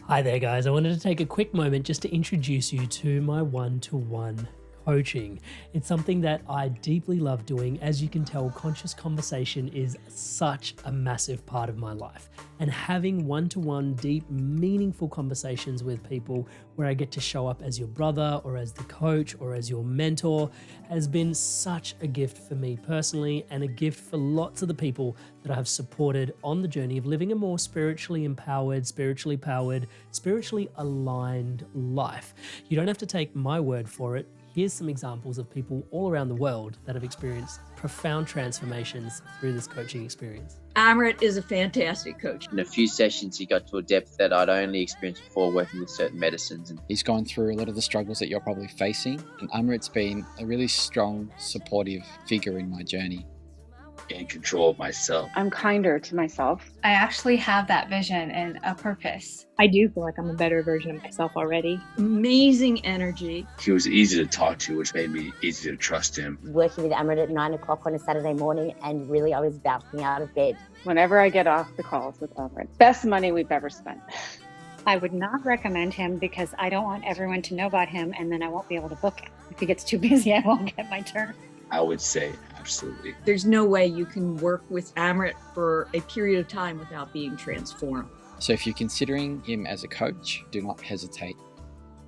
[SPEAKER 2] Hi there, guys. I wanted to take a quick moment just to introduce you to my one-to-one coaching. It's something that I deeply love doing. As you can tell, conscious conversation is such a massive part of my life. And having one-to-one, deep, meaningful conversations with people where I get to show up as your brother or as the coach or as your mentor has been such a gift for me personally, and a gift for lots of the people that I have supported on the journey of living a more spiritually empowered, spiritually powered, spiritually aligned life. You don't have to take my word for it. Here's some examples of people all around the world that have experienced profound transformations through this coaching experience.
[SPEAKER 3] Amrit is a fantastic coach.
[SPEAKER 4] In a few sessions, he got to a depth that I'd only experienced before working with certain medicines. And
[SPEAKER 5] he's gone through a lot of the struggles that you're probably facing. And Amrit's been a really strong, supportive figure in my journey.
[SPEAKER 6] In control of myself.
[SPEAKER 7] I'm kinder to myself.
[SPEAKER 8] I actually have that vision and a purpose.
[SPEAKER 9] I do feel like I'm a better version of myself already.
[SPEAKER 3] Amazing energy.
[SPEAKER 6] He was easy to talk to, which made me easy to trust him.
[SPEAKER 10] Working with Amrit at 9 o'clock on a Saturday morning, and really I was bouncing out of bed.
[SPEAKER 7] Whenever I get off the calls with Amrit, best money we've ever spent.
[SPEAKER 9] I would not recommend him because I don't want everyone to know about him, and then I won't be able to book him. If he gets too busy, I won't get my turn.
[SPEAKER 6] I would say absolutely.
[SPEAKER 3] There's no way you can work with Amrit for a period of time without being transformed.
[SPEAKER 5] So if you're considering him as a coach, do not hesitate,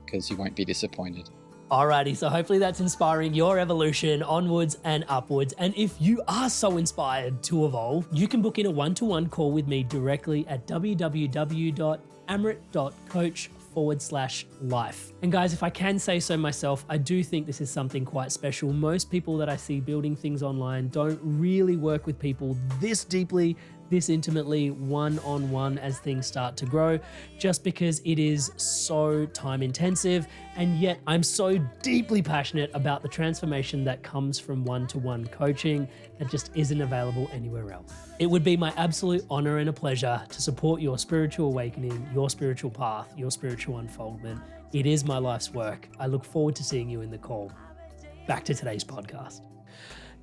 [SPEAKER 5] because you won't be disappointed.
[SPEAKER 2] Alrighty, so hopefully that's inspiring your evolution onwards and upwards. And if you are so inspired to evolve, you can book in a one-to-one call with me directly at www.amrit.coach/life. And guys, if I can say so myself, I do think this is something quite special. Most people that I see building things online don't really work with people this deeply, this intimately, one-on-one as things start to grow, just because it is so time intensive. And yet I'm so deeply passionate about the transformation that comes from one-to-one coaching that just isn't available anywhere else. It would be my absolute honor and a pleasure to support your spiritual awakening, your spiritual path, your spiritual unfoldment. It is my life's work. I look forward to seeing you in the call. Back to today's podcast.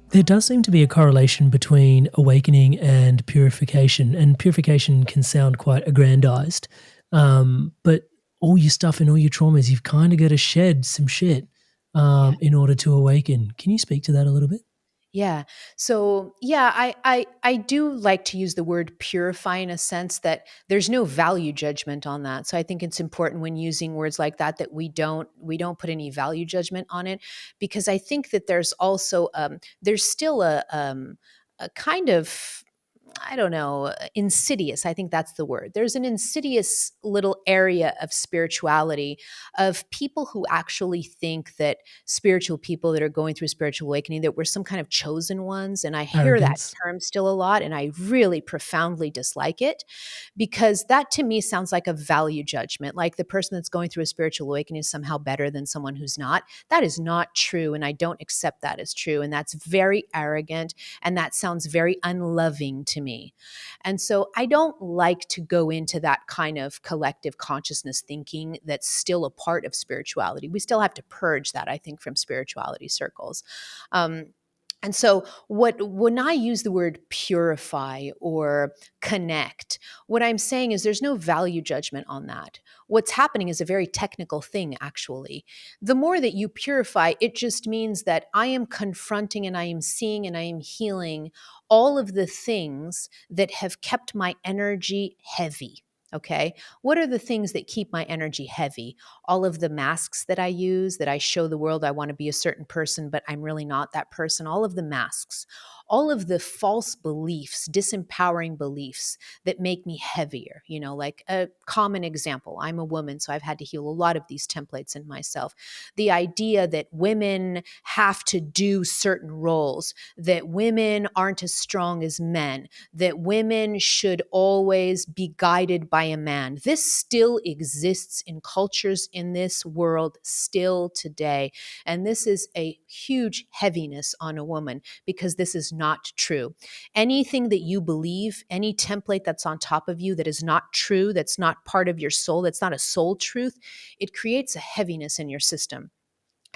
[SPEAKER 2] There does seem to be a correlation between awakening and purification can sound quite aggrandized. But all your stuff and all your traumas, you've kind of got to shed some shit in order to awaken. Can you speak to that a little bit?
[SPEAKER 1] Yeah. So I do like to use the word purify in a sense that there's no value judgment on that. So I think it's important when using words like that we don't put any value judgment on it, because I think that there's also there's still a kind of, I don't know, insidious. I think that's the word. There's an insidious little area of spirituality, of people who actually think that spiritual people that are going through spiritual awakening, that we're some kind of chosen ones. And I hear that term still a lot, and I really profoundly dislike it, because that to me sounds like a value judgment, like the person that's going through a spiritual awakening is somehow better than someone who's not. That is not true, and I don't accept that as true. And that's very arrogant, and that sounds very unloving to me. And so I don't like to go into that kind of collective consciousness thinking that's still a part of spirituality. We still have to purge that, I think, from spirituality circles. And so when I use the word purify or connect, what I'm saying is there's no value judgment on that. What's happening is a very technical thing, actually. The more that you purify, it just means that I am confronting and I am seeing and I am healing all of the things that have kept my energy heavy. Okay. What are the things that keep my energy heavy? All of the masks that I use, that I show the world I want to be a certain person, but I'm really not that person. All of the masks, all of the false beliefs, disempowering beliefs that make me heavier. Like a common example, I'm a woman, so I've had to heal a lot of these templates in myself. The idea that women have to do certain roles, that women aren't as strong as men, that women should always be guided by a man. This still exists in cultures in this world still today. And this is a huge heaviness on a woman because this is not true. Anything that you believe, any template that's on top of you that is not true, that's not part of your soul, that's not a soul truth, it creates a heaviness in your system.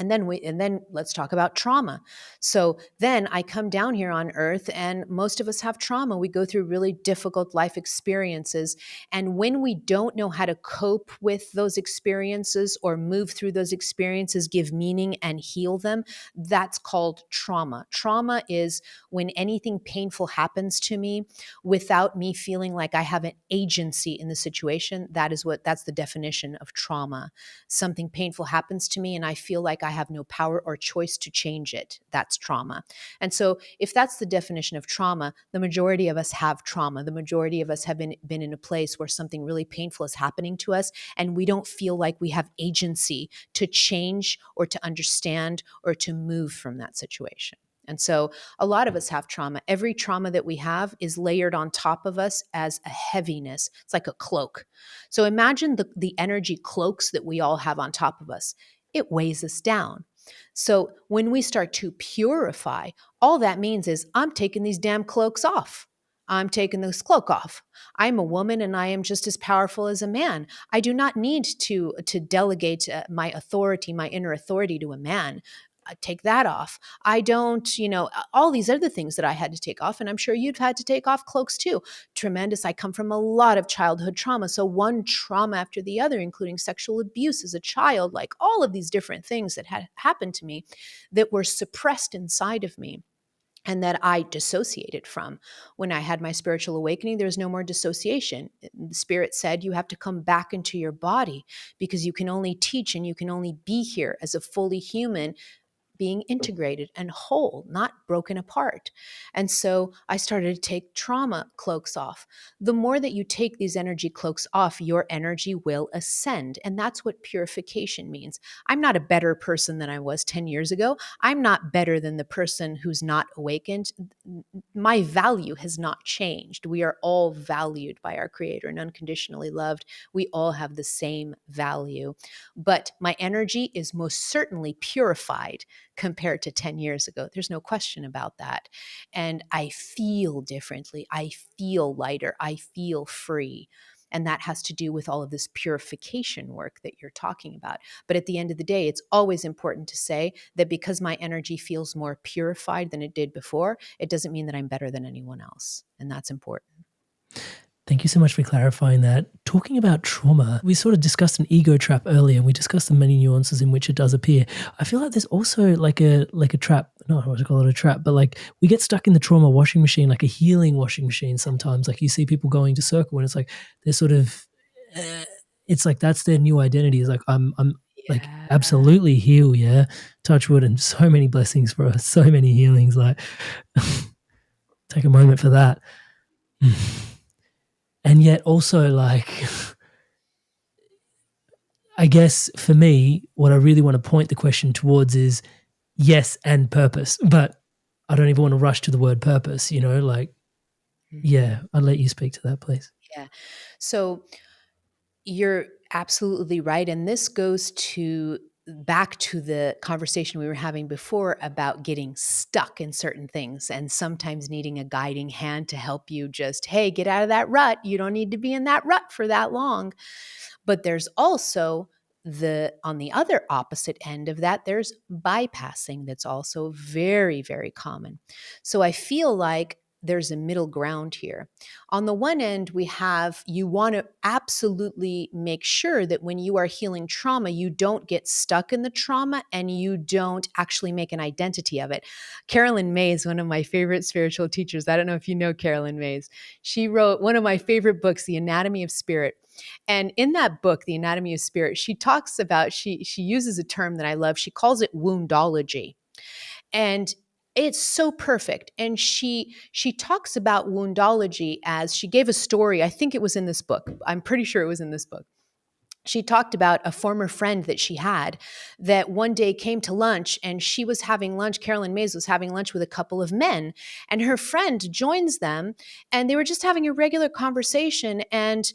[SPEAKER 1] And then let's talk about trauma. So then I come down here on earth, and most of us have trauma. We go through really difficult life experiences. And when we don't know how to cope with those experiences or move through those experiences, give meaning and heal them, that's called trauma. Trauma is when anything painful happens to me without me feeling like I have an agency in the situation. That's the definition of trauma. Something painful happens to me and I feel like I have no power or choice to change it. That's trauma. And so if that's the definition of trauma, the majority of us have trauma. The majority of us have been in a place where something really painful is happening to us and we don't feel like we have agency to change or to understand or to move from that situation. And so a lot of us have trauma. Every trauma that we have is layered on top of us as a heaviness. It's like a cloak. So imagine the energy cloaks that we all have on top of us. It weighs us down. So when we start to purify, all that means is I'm taking these damn cloaks off. I'm taking this cloak off. I'm a woman and I am just as powerful as a man. I do not need to delegate my authority, my inner authority to a man. Take that off. I don't, all these other things that I had to take off. And I'm sure you've had to take off cloaks too. Tremendous. I come from a lot of childhood trauma. So one trauma after the other, including sexual abuse as a child, like all of these different things that had happened to me that were suppressed inside of me and that I dissociated from. When I had my spiritual awakening, there's no more dissociation. The spirit said, you have to come back into your body because you can only teach and you can only be here as a fully human being integrated and whole, not broken apart. And so I started to take trauma cloaks off. The more that you take these energy cloaks off, your energy will ascend. And that's what purification means. I'm not a better person than I was 10 years ago. I'm not better than the person who's not awakened. My value has not changed. We are all valued by our Creator and unconditionally loved. We all have the same value. But my energy is most certainly purified compared to 10 years ago. There's no question about that. And I feel differently. I feel lighter. I feel free. And that has to do with all of this purification work that you're talking about. But at the end of the day, it's always important to say that because my energy feels more purified than it did before, it doesn't mean that I'm better than anyone else. And that's important.
[SPEAKER 2] Thank you so much for clarifying that. Talking about trauma, we sort of discussed an ego trap earlier, and we discussed the many nuances in which it does appear. I feel like there's also like a trap, not what to call it a trap, but like we get stuck in the trauma washing machine, like a healing washing machine sometimes. Like you see people going to circle and it's like they're sort of, it's like that's their new identity. It's like I'm like absolutely heal, yeah, touch wood, and so many blessings for us, so many healings. Like take a moment for that. And yet also like, I guess for me, what I really want to point the question towards is yes and purpose, but I don't even want to rush to the word purpose, like, yeah, I'll let you speak to that, please.
[SPEAKER 1] Yeah. So you're absolutely right. And this goes back to the conversation we were having before about getting stuck in certain things and sometimes needing a guiding hand to help you just, hey, get out of that rut. You don't need to be in that rut for that long. But there's also on the other opposite end of that, there's bypassing that's also very, very common. So I feel like there's a middle ground here. On the one end, we have, you want to absolutely make sure that when you are healing trauma, you don't get stuck in the trauma and you don't actually make an identity of it. Carolyn Mays, one of my favorite spiritual teachers, I don't know if you know Carolyn Mays, she wrote one of my favorite books, The Anatomy of Spirit. And in that book, The Anatomy of Spirit, she talks about, she uses a term that I love. She calls it woundology. And it's so perfect. And she talks about woundology as, she gave a story. I think it was in this book. I'm pretty sure it was in this book. She talked about a former friend that she had that one day came to lunch, and she was having lunch. Carolyn Mays was having lunch with a couple of men, and her friend joins them, and they were just having a regular conversation. And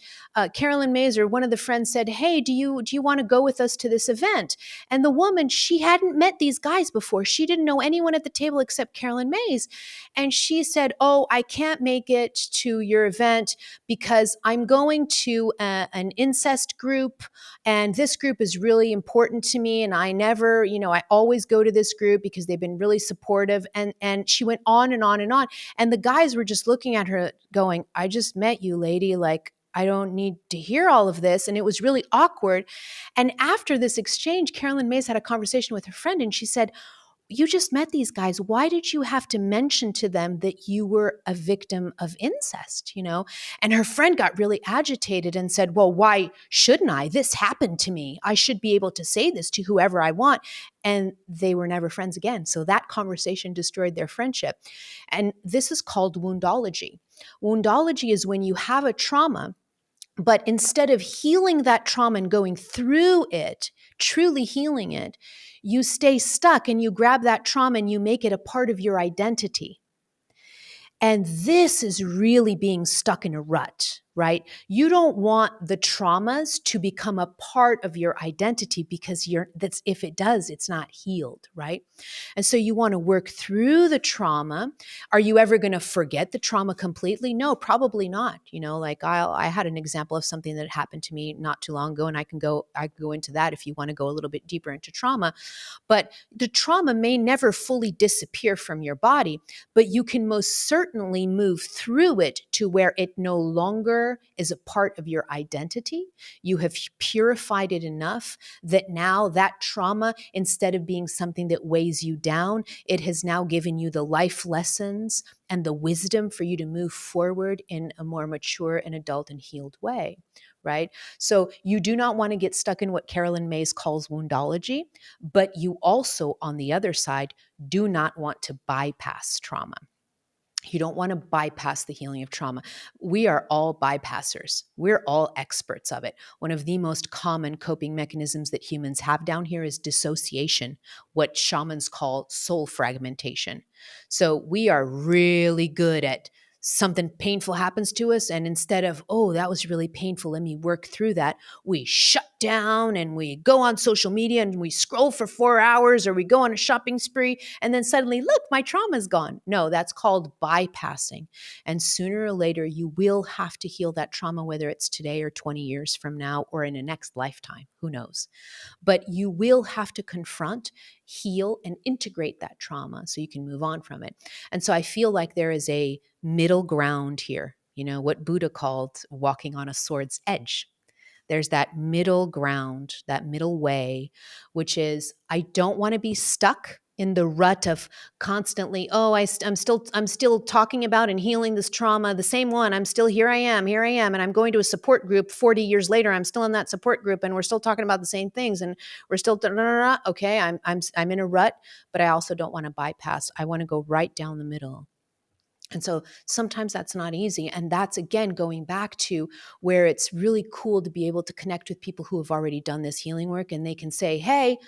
[SPEAKER 1] Carolyn Mays, or one of the friends, said, "Hey, do you want to go with us to this event?" And the woman, she hadn't met these guys before. She didn't know anyone at the table except Carolyn Mays. And she said, "Oh, I can't make it to your event because I'm going to an incest group. And this group is really important to me. And I never, I always go to this group because they've been really supportive." And she went on and on and on. And the guys were just looking at her going, "I just met you, lady. Like, I don't need to hear all of this." And it was really awkward. And after this exchange, Carolyn Mays had a conversation with her friend, and she said, "You just met these guys. Why did you have to mention to them that you were a victim of incest?" And her friend got really agitated and said, "Well, why shouldn't I? This happened to me. I should be able to say this to whoever I want." And they were never friends again. So that conversation destroyed their friendship. And this is called woundology. Woundology is when you have a trauma, but instead of healing that trauma and going through it, truly healing it, you stay stuck and you grab that trauma and you make it a part of your identity. And this is really being stuck in a rut, right? You don't want the traumas to become a part of your identity, because if it does, it's not healed, right? And so you want to work through the trauma. Are you ever going to forget the trauma completely? No, probably not. I had an example of something that happened to me not too long ago, and I can go into that if you want to go a little bit deeper into trauma. But the trauma may never fully disappear from your body, but you can most certainly move through it to where it no longer is a part of your identity. You have purified it enough that now that trauma, instead of being something that weighs you down, it has now given you the life lessons and the wisdom for you to move forward in a more mature and adult and healed way, right? So you do not want to get stuck in what Carolyn Mays calls woundology, but you also, on the other side, do not want to bypass trauma. You don't want to bypass the healing of trauma. We are all bypassers. We're all experts of it. One of the most common coping mechanisms that humans have down here is dissociation, what shamans call soul fragmentation. So we are really good at something painful happens to us, and instead of, "Oh, that was really painful, let me work through that," we shut down and we go on social media and we scroll for 4 hours, or we go on a shopping spree, and then suddenly, look, my trauma's gone. No, that's called bypassing. And sooner or later, you will have to heal that trauma, whether it's today or 20 years from now or in a next lifetime. Who knows? But you will have to confront, heal, and integrate that trauma so you can move on from it. And so I feel like there is a middle ground here, what Buddha called walking on a sword's edge. There's that middle ground, that middle way, which is, I don't want to be stuck in the rut of constantly, I'm still talking about and healing this trauma, the same one. I'm still, here I am, and I'm going to a support group 40 years later. I'm still in that support group, and we're still talking about the same things, and we're still, okay, I'm in a rut, but I also don't want to bypass. I want to go right down the middle. And so sometimes that's not easy. And that's, again, going back to where it's really cool to be able to connect with people who have already done this healing work, and they can say, "Hey,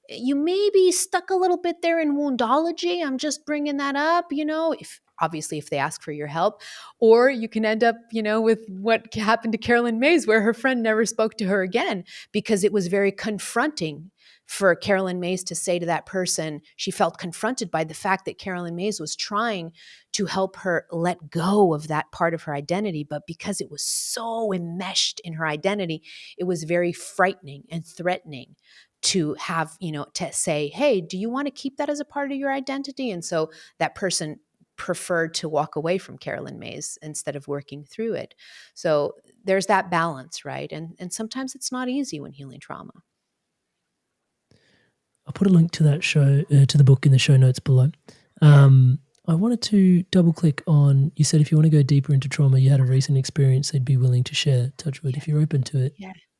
[SPEAKER 1] you may be stuck a little bit there in woundology. I'm just bringing that up," if they ask for your help. Or you can end up, with what happened to Carolyn Mays, where her friend never spoke to her again because it was very confronting for Carolyn Mays to say to that person. She felt confronted by the fact that Carolyn Mays was trying to help her let go of that part of her identity. But because it was so enmeshed in her identity, it was very frightening and threatening to have, to say, "Hey, do you want to keep that as a part of your identity?" And so that person preferred to walk away from Carolyn Mays instead of working through it. So there's that balance, right? And sometimes it's not easy when healing trauma.
[SPEAKER 2] I'll put a link to that show, to the book in the show notes below. I wanted to double click on, you said if you want to go deeper into trauma, you had a recent experience they'd be willing to share. Touchwood, if you're open to it.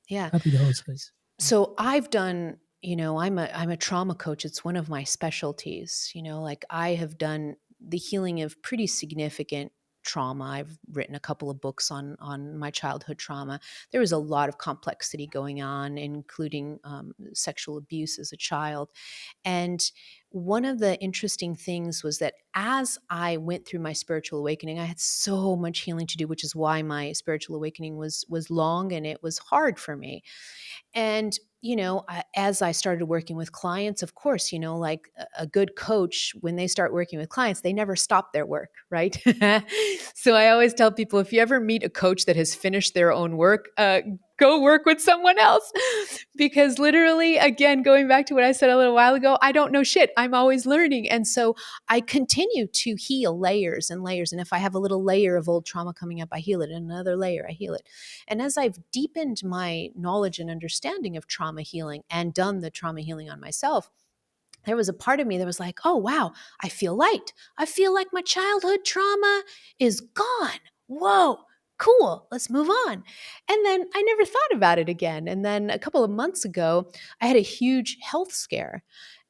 [SPEAKER 1] Yeah.
[SPEAKER 2] Happy to hold space.
[SPEAKER 1] So I've done, I'm a trauma coach. It's one of my specialties. Like I have done the healing of pretty significant trauma. I've written a couple of books on my childhood trauma. There was a lot of complexity going on, including sexual abuse as a child. And one of the interesting things was that as I went through my spiritual awakening, I had so much healing to do, which is why my spiritual awakening was long and it was hard for me. And, as I started working with clients, of course, like a good coach, when they start working with clients, they never stop their work, right? So I always tell people, if you ever meet a coach that has finished their own work, go work with someone else. Because literally, again, going back to what I said a little while ago, I don't know shit. I'm always learning. And so I continue to heal layers and layers. And if I have a little layer of old trauma coming up, I heal it. And another layer, I heal it. And as I've deepened my knowledge and understanding of trauma healing and done the trauma healing on myself, there was a part of me that was like, oh, wow, I feel light. I feel like my childhood trauma is gone. Whoa, cool, let's move on. And then I never thought about it again. And then a couple of months ago, I had a huge health scare.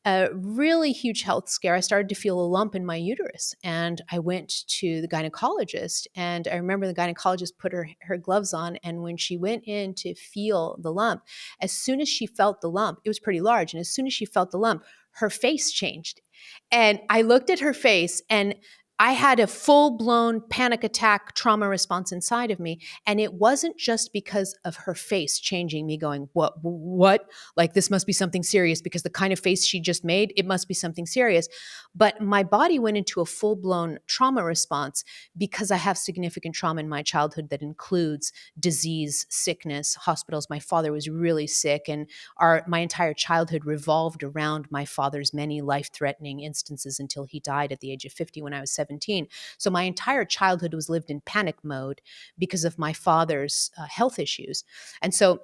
[SPEAKER 1] A really huge health scare. I started to feel a lump in my uterus and I went to the gynecologist, and I remember the gynecologist put her gloves on, and when she went in to feel the lump, as soon as she felt the lump, it was pretty large, and as soon as she felt the lump, her face changed. And I looked at her face and I had a full-blown panic attack trauma response inside of me. And it wasn't just because of her face changing, me going, what? Like, this must be something serious, because the kind of face she just made, it must be something serious. But my body went into a full-blown trauma response because I have significant trauma in my childhood that includes disease, sickness, hospitals. My father was really sick, and my entire childhood revolved around my father's many life-threatening instances until he died at the age of 50 when I was 17. So my entire childhood was lived in panic mode because of my father's health issues. And so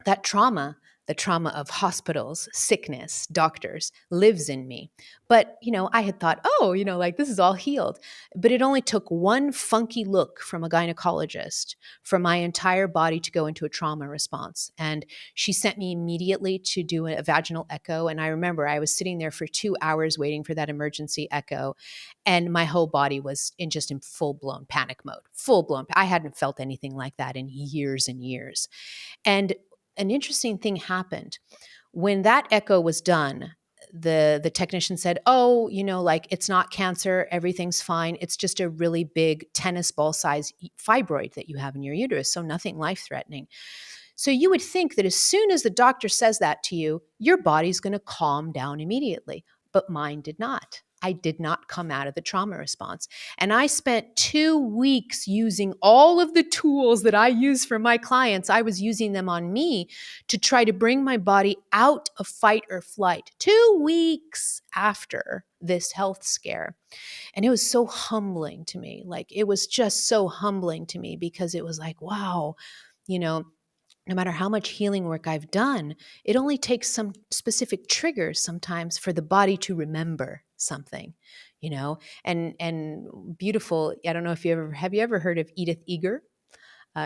[SPEAKER 1] that trauma, the trauma of hospitals, sickness, doctors, lives in me. But, I had thought, like this is all healed. But it only took one funky look from a gynecologist for my entire body to go into a trauma response. And she sent me immediately to do a vaginal echo. And I remember I was sitting there for 2 hours waiting for that emergency echo. And my whole body was in full-blown panic mode, full-blown. I hadn't felt anything like that in years and years. And an interesting thing happened. When that echo was done, the technician said, like it's not cancer, everything's fine. It's just a really big tennis ball size fibroid that you have in your uterus, so nothing life-threatening. So you would think that as soon as the doctor says that to you, your body's going to calm down immediately, but mine did not. I did not come out of the trauma response. And I spent 2 weeks using all of the tools that I use for my clients. I was using them on me to try to bring my body out of fight or flight 2 weeks after this health scare. And it was so humbling to me. Like, it was just so humbling to me, because it was like, wow, no matter how much healing work I've done, it only takes some specific triggers sometimes for the body to remember something, and beautiful. I don't know if have you ever heard of Edith Eger?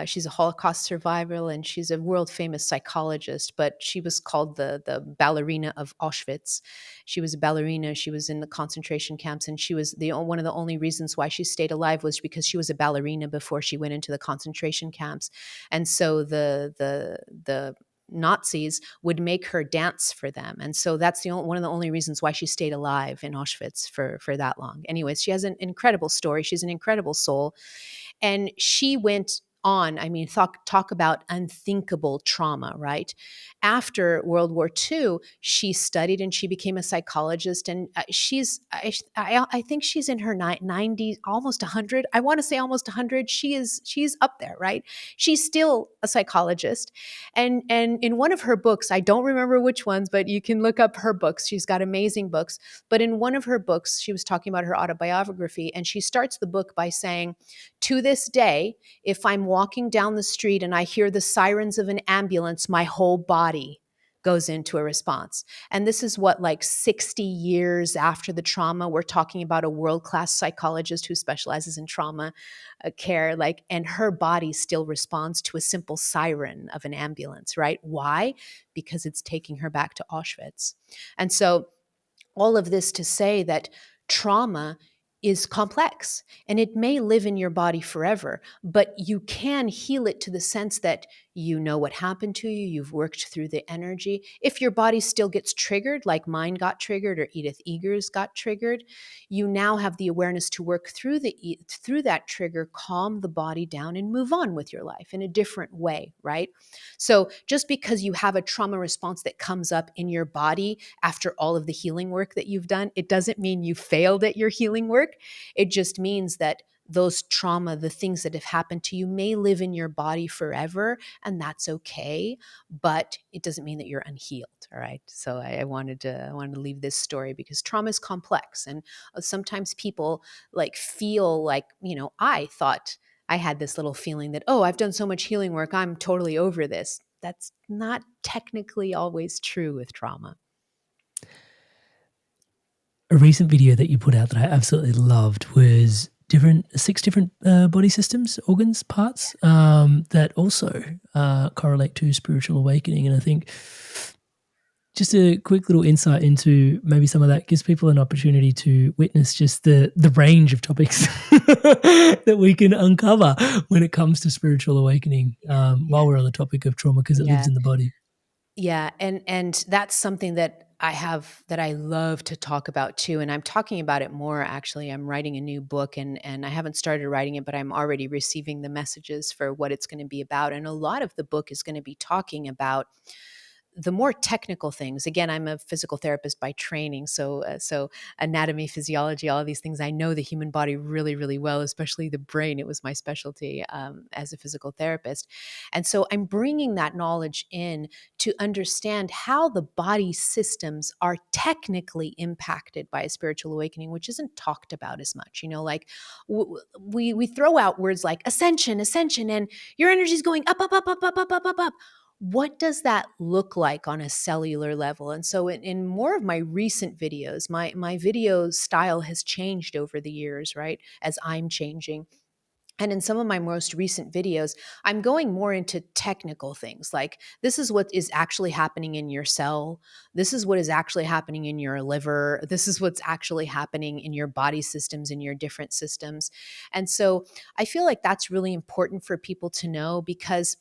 [SPEAKER 1] She's a Holocaust survivor, and she's a world famous psychologist, but she was called the ballerina of Auschwitz. She was a ballerina. She was in the concentration camps, and she was one of the only reasons why she stayed alive was because she was a ballerina before she went into the concentration camps. And so the Nazis would make her dance for them. And so that's one of the only reasons why she stayed alive in Auschwitz for that long. Anyways, she has an incredible story. She's an incredible soul. And she went on. I mean, talk about unthinkable trauma, right? After World War II, she studied and she became a psychologist. And I think she's in her 90s, almost 100. I want to say almost 100. She's up there, right? She's still a psychologist. And in one of her books, I don't remember which ones, but you can look up her books. She's got amazing books. But in one of her books, she was talking about her autobiography, and she starts the book by saying, to this day, if I'm walking down the street and I hear the sirens of an ambulance, my whole body goes into a response. And this is what, like 60 years after the trauma, we're talking about a world-class psychologist who specializes in trauma care, like, and her body still responds to a simple siren of an ambulance, right? Why? Because it's taking her back to Auschwitz. And so all of this to say that trauma is complex and it may live in your body forever, but you can heal it to the sense that you know what happened to you, you've worked through the energy. If your body still gets triggered, like mine got triggered or Edith Eger's got triggered, you now have the awareness to work through that trigger, calm the body down and move on with your life in a different way, right? So just because you have a trauma response that comes up in your body after all of the healing work that you've done, it doesn't mean you failed at your healing work. It just means that those trauma, the things that have happened to you may live in your body forever, and that's okay, but it doesn't mean that you're unhealed, all right? So I wanted to leave this story because trauma is complex, and sometimes people like feel like, I thought I had this little feeling that, oh, I've done so much healing work, I'm totally over this. That's not technically always true with trauma.
[SPEAKER 2] A recent video that you put out that I absolutely loved was 6 different body systems, organs, parts that also correlate to spiritual awakening. And I think just a quick little insight into maybe some of that gives people an opportunity to witness just the range of topics that we can uncover when it comes to spiritual awakening while we're on the topic of trauma, because it lives in the body.
[SPEAKER 1] Yeah. And that's something that I love to talk about too. And I'm talking about it more, actually. I'm writing a new book and I haven't started writing it, but I'm already receiving the messages for what it's going to be about. And a lot of the book is going to be talking about the more technical things. Again, I'm a physical therapist by training. So anatomy, physiology, all of these things, I know the human body really, really well, especially the brain. It was my specialty as a physical therapist. And so I'm bringing that knowledge in to understand how the body systems are technically impacted by a spiritual awakening, which isn't talked about as much. Like we throw out words like ascension, and your energy is going up, up, up, up, up, up, up, up, up. What does that look like on a cellular level? And so in more of my recent videos, my video style has changed over the years, right? As I'm changing. And in some of my most recent videos, I'm going more into technical things like this is what is actually happening in your cell. This is what is actually happening in your liver. This is what's actually happening in your body systems, in your different systems. And so I feel like that's really important for people to know because,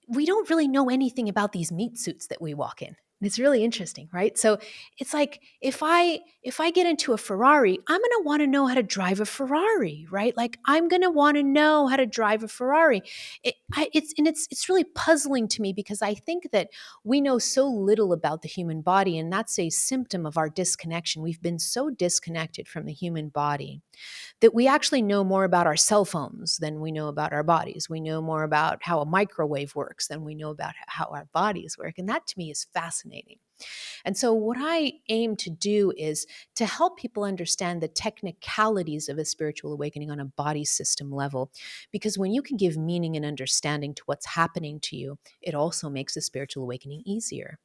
[SPEAKER 1] we don't really know anything about these meat suits that we walk in. And it's really interesting, right? So it's like if I get into a Ferrari, I'm going to want to know how to drive a Ferrari, right? Like I'm going to want to know how to drive a Ferrari. It's really puzzling to me because I think that we know so little about the human body, and that's a symptom of our disconnection. We've been so disconnected from the human body that we actually know more about our cell phones than we know about our bodies. We know more about how a microwave works than we know about how our bodies work. And that to me is fascinating. And so what I aim to do is to help people understand the technicalities of a spiritual awakening on a body system level. Because when you can give meaning and understanding to what's happening to you, it also makes a spiritual awakening easier,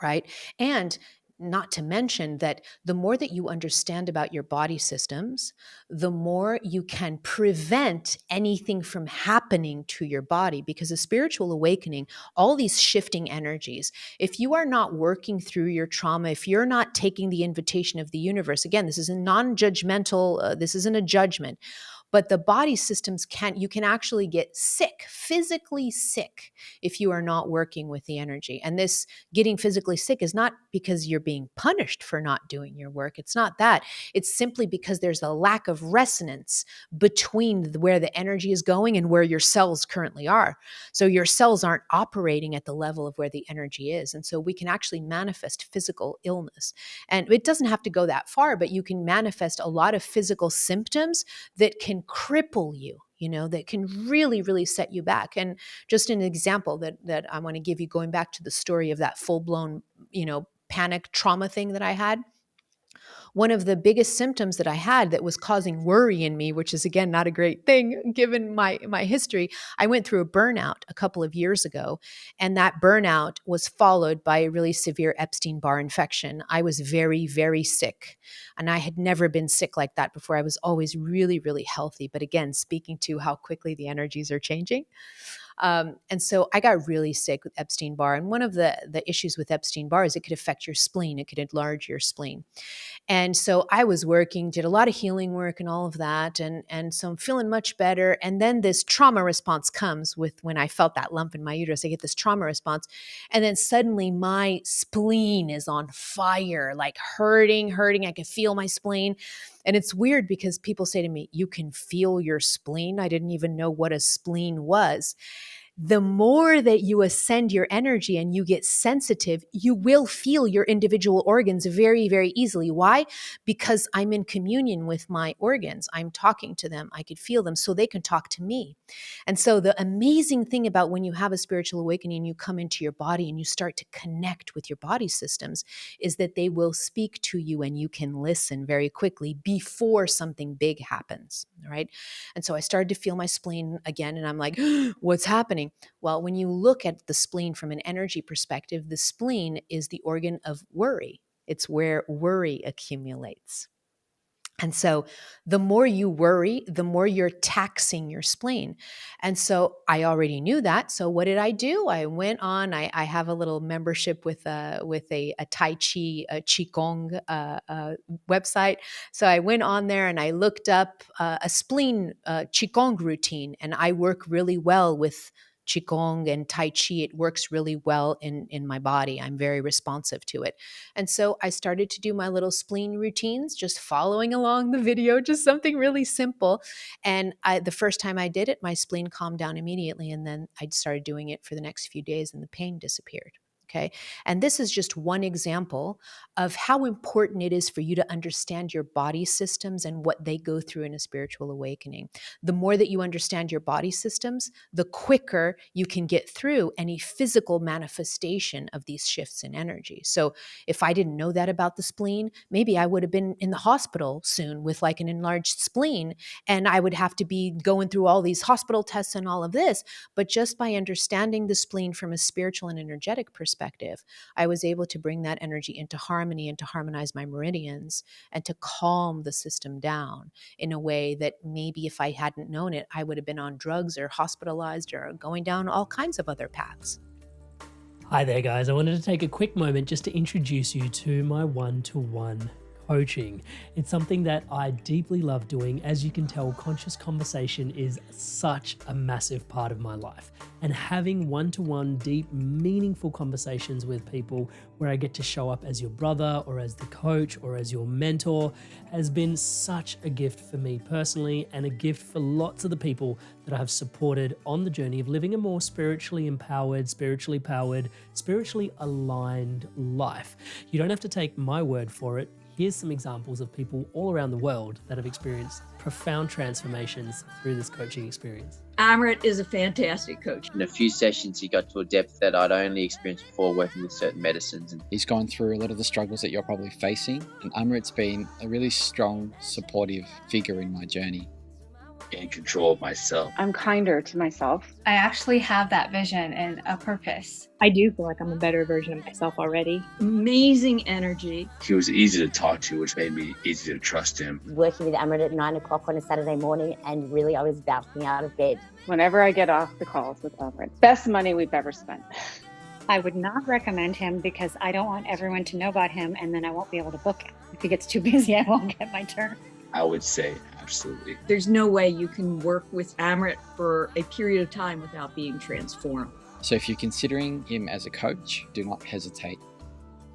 [SPEAKER 1] right? And not to mention that the more that you understand about your body systems, the more you can prevent anything from happening to your body. Because a spiritual awakening, all these shifting energies, if you are not working through your trauma, if you're not taking the invitation of the universe, again, this is a non-judgmental, this isn't a judgment, But the body systems you can actually get sick, physically sick, if you are not working with the energy. And this getting physically sick is not because you're being punished for not doing your work. It's not that. It's simply because there's a lack of resonance between where the energy is going and where your cells currently are. So your cells aren't operating at the level of where the energy is. And so we can actually manifest physical illness. And it doesn't have to go that far, but you can manifest a lot of physical symptoms that can cripple you, that can really, really set you back. And just an example that I want to give you, going back to the story of that full-blown, panic trauma thing that I had. One of the biggest symptoms that I had that was causing worry in me, which is again not a great thing given my history, I went through a burnout a couple of years ago, and that burnout was followed by a really severe Epstein-Barr infection. I was very, very sick, and I had never been sick like that before. I was always really, really healthy, but again, speaking to how quickly the energies are changing. And so I got really sick with Epstein-Barr. And one of the issues with Epstein-Barr is it could affect your spleen. It could enlarge your spleen. And so I was working, did a lot of healing work and all of that. And so I'm feeling much better. And then this trauma response comes with when I felt that lump in my uterus, I get this trauma response. And then suddenly my spleen is on fire, like hurting. I can feel my spleen. And it's weird because people say to me, you can feel your spleen. I didn't even know what a spleen was. The more that you ascend your energy and you get sensitive, you will feel your individual organs very, very easily. Why? Because I'm in communion with my organs. I'm talking to them. I could feel them so they can talk to me. And so the amazing thing about when you have a spiritual awakening and you come into your body and you start to connect with your body systems is that they will speak to you and you can listen very quickly before something big happens, right? And so I started to feel my spleen again, and I'm like, what's happening? Well, when you look at the spleen from an energy perspective, the spleen is the organ of worry. It's where worry accumulates. And so the more you worry, the more you're taxing your spleen. And so I already knew that. So what did I do? I went on, I have a little membership with a Tai Chi, a Qigong website. So I went on there and I looked up a spleen Qigong routine, and I work really well with Qigong and Tai Chi. It works really well in my body. I'm very responsive to it. And so I started to do my little spleen routines, just following along the video, just something really simple. And the first time I did it, my spleen calmed down immediately. And then I started doing it for the next few days and the pain disappeared. Okay. And this is just one example of how important it is for you to understand your body systems and what they go through in a spiritual awakening. The more that you understand your body systems, the quicker you can get through any physical manifestation of these shifts in energy. So if I didn't know that about the spleen, maybe I would have been in the hospital soon with like an enlarged spleen, and I would have to be going through all these hospital tests and all of this. But just by understanding the spleen from a spiritual and energetic perspective, I was able to bring that energy into harmony and to harmonize my meridians and to calm the system down in a way that maybe if I hadn't known it, I would have been on drugs or hospitalized or going down all kinds of other paths.
[SPEAKER 2] Hi there, guys. I wanted to take a quick moment just to introduce you to my one-to-one coaching. It's something that I deeply love doing. As you can tell, conscious conversation is such a massive part of my life. And having one-to-one deep, meaningful conversations with people where I get to show up as your brother or as the coach or as your mentor has been such a gift for me personally, and a gift for lots of the people that I have supported on the journey of living a more spiritually empowered, spiritually powered, spiritually aligned life. You don't have to take my word for it. Here's some examples of people all around the world that have experienced profound transformations through this coaching experience.
[SPEAKER 3] Amrit is a fantastic coach.
[SPEAKER 4] In a few sessions, he got to a depth that I'd only experienced before working with certain medicines. And
[SPEAKER 5] He's gone through a lot of the struggles that you're probably facing, and Amrit's been a really strong, supportive figure in my journey.
[SPEAKER 6] In control of myself.
[SPEAKER 7] I'm kinder to myself.
[SPEAKER 8] I actually have that vision and a purpose.
[SPEAKER 9] I do feel like I'm a better version of myself already.
[SPEAKER 3] Amazing energy.
[SPEAKER 6] He was easy to talk to, which made me easy to trust him.
[SPEAKER 10] Working with Amrit at 9 o'clock on a Saturday morning, and really I was bouncing out of bed.
[SPEAKER 7] Whenever I get off the calls with Amrit, best money we've ever spent.
[SPEAKER 9] I would not recommend him because I don't want everyone to know about him, and then I won't be able to book him. If he gets too busy, I won't get my turn.
[SPEAKER 6] I would say Absolutely.
[SPEAKER 3] There's no way you can work with Amrit for a period of time without being transformed.
[SPEAKER 5] So if you're considering him as a coach, do not hesitate,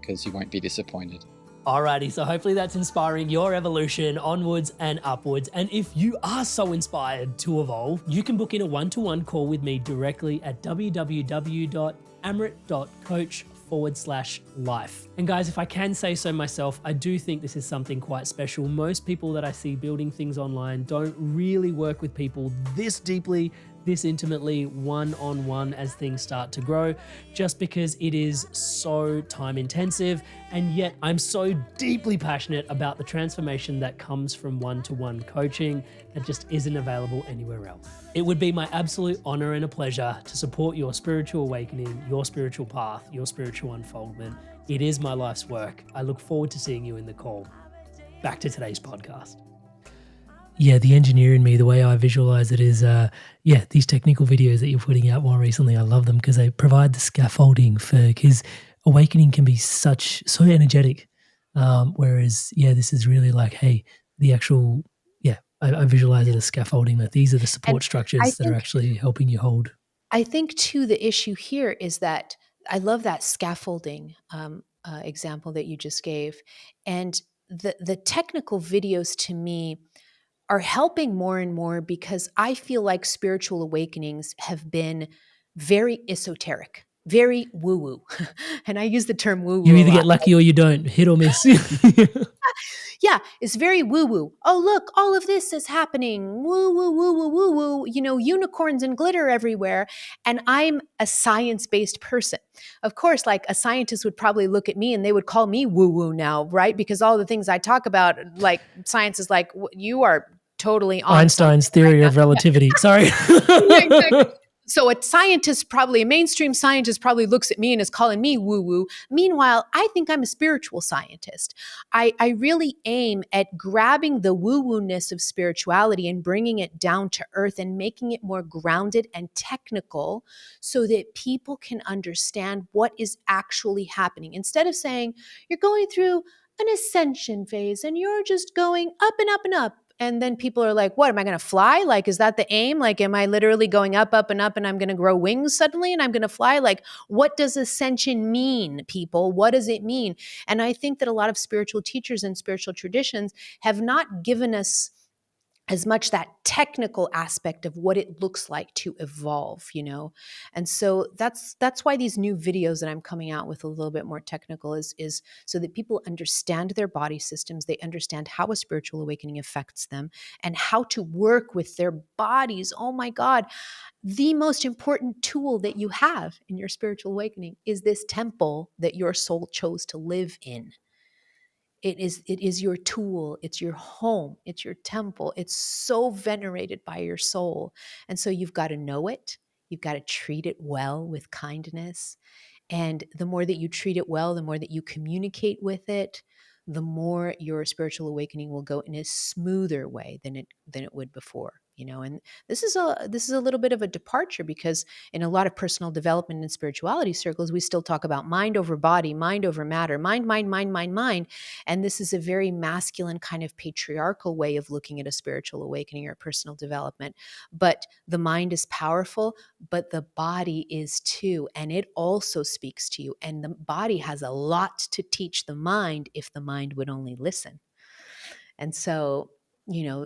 [SPEAKER 5] because you won't be disappointed.
[SPEAKER 2] Alrighty, so hopefully that's inspiring your evolution onwards and upwards. And if you are so inspired to evolve, you can book in a one-to-one call with me directly at www.amrit.coach/life. And guys, if I can say so myself, I do think this is something quite special. Most people that I see building things online don't really work with people this deeply, this intimately, one-on-one as things start to grow, just because it is so time intensive. And yet I'm so deeply passionate about the transformation that comes from one-to-one coaching that just isn't available anywhere else. It would be my absolute honor and a pleasure to support your spiritual awakening, your spiritual path, your spiritual unfoldment. It is my life's work. I look forward to seeing you in the call. Back to today's podcast. Yeah, the engineer in me, the way I visualize it is, these technical videos that you're putting out more recently, I love them because they provide the scaffolding because awakening can be so energetic. Whereas, this is really like, hey, the actual, I visualize it as scaffolding. Like these are the support structures that are actually helping you hold.
[SPEAKER 1] I think too, the issue here is that I love that scaffolding example that you just gave. And the technical videos to me are helping more and more because I feel like spiritual awakenings have been very esoteric, very woo-woo. And I use the term woo-woo.
[SPEAKER 2] You either get lucky or you don't, hit or miss.
[SPEAKER 1] Yeah, it's very woo-woo. Oh, look, all of this is happening. Woo, woo, woo, woo, woo, woo. Unicorns and glitter everywhere. And I'm a science-based person. Of course, like a scientist would probably look at me and they would call me woo-woo now, right? Because all the things I talk about, like science is like, you are totally on
[SPEAKER 2] Einstein's theory of relativity. Sorry.
[SPEAKER 1] Yeah, exactly. So a mainstream scientist probably looks at me and is calling me woo-woo. Meanwhile, I think I'm a spiritual scientist. I really aim at grabbing the woo-woo-ness of spirituality and bringing it down to earth and making it more grounded and technical so that people can understand what is actually happening. Instead of saying, you're going through an ascension phase and you're just going up and up and up. And then people are like, what, am I going to fly? Like, is that the aim? Like, am I literally going up, up, and up, and I'm going to grow wings suddenly and I'm going to fly? Like, what does ascension mean, people? What does it mean? And I think that a lot of spiritual teachers and spiritual traditions have not given us as much that technical aspect of what it looks like to evolve, And so that's why these new videos that I'm coming out with a little bit more technical is so that people understand their body systems, they understand how a spiritual awakening affects them and how to work with their bodies. Oh my God. The most important tool that you have in your spiritual awakening is this temple that your soul chose to live in. It is your tool. It's your home. It's your temple. It's so venerated by your soul. And so you've got to know it. You've got to treat it well with kindness. And the more that you treat it well, the more that you communicate with it, the more your spiritual awakening will go in a smoother way than it would before. And this is a little bit of a departure because in a lot of personal development and spirituality circles, we still talk about mind over body, mind over matter, mind. And this is a very masculine kind of patriarchal way of looking at a spiritual awakening or personal development. But the mind is powerful, but the body is too. And it also speaks to you. And the body has a lot to teach the mind if the mind would only listen. And so,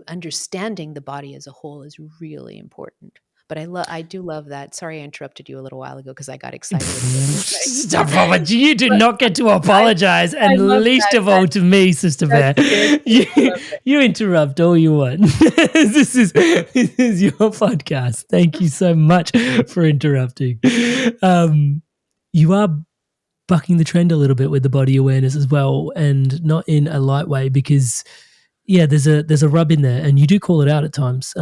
[SPEAKER 1] understanding the body as a whole is really important. But I do love that. Sorry, I interrupted you a little while ago because I got excited.
[SPEAKER 2] Stop, you do not get to apologize, and least of all to me, Sister Bear. You interrupt all you want. This is your podcast. Thank you so much for interrupting. You are bucking the trend a little bit with the body awareness as well, and not in a light way because there's a rub in there, and you do call it out at times.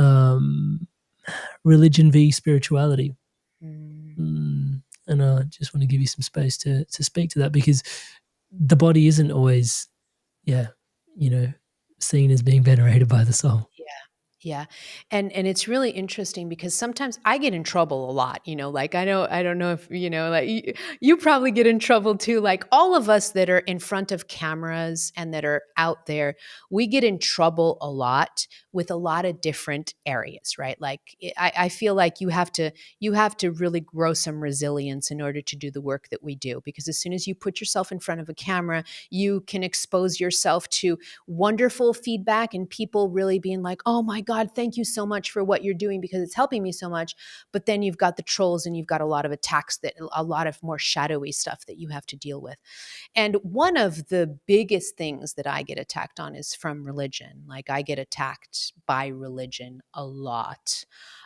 [SPEAKER 2] Religion v spirituality. And I just want to give you some space to speak to that because the body isn't always, seen as being venerated by the soul.
[SPEAKER 1] Yeah. And it's really interesting because sometimes I get in trouble a lot, like I don't know if, like you probably get in trouble too. Like all of us that are in front of cameras and that are out there, we get in trouble a lot with a lot of different areas, right? Like I feel like you have to really grow some resilience in order to do the work that we do, because as soon as you put yourself in front of a camera, you can expose yourself to wonderful feedback and people really being like, oh my God, thank you so much for what you're doing because it's helping me so much. But then you've got the trolls and you've got a lot of attacks, that a lot of more shadowy stuff that you have to deal with. And one of the biggest things that I get attacked on is from religion. Like I get attacked by religion a lot.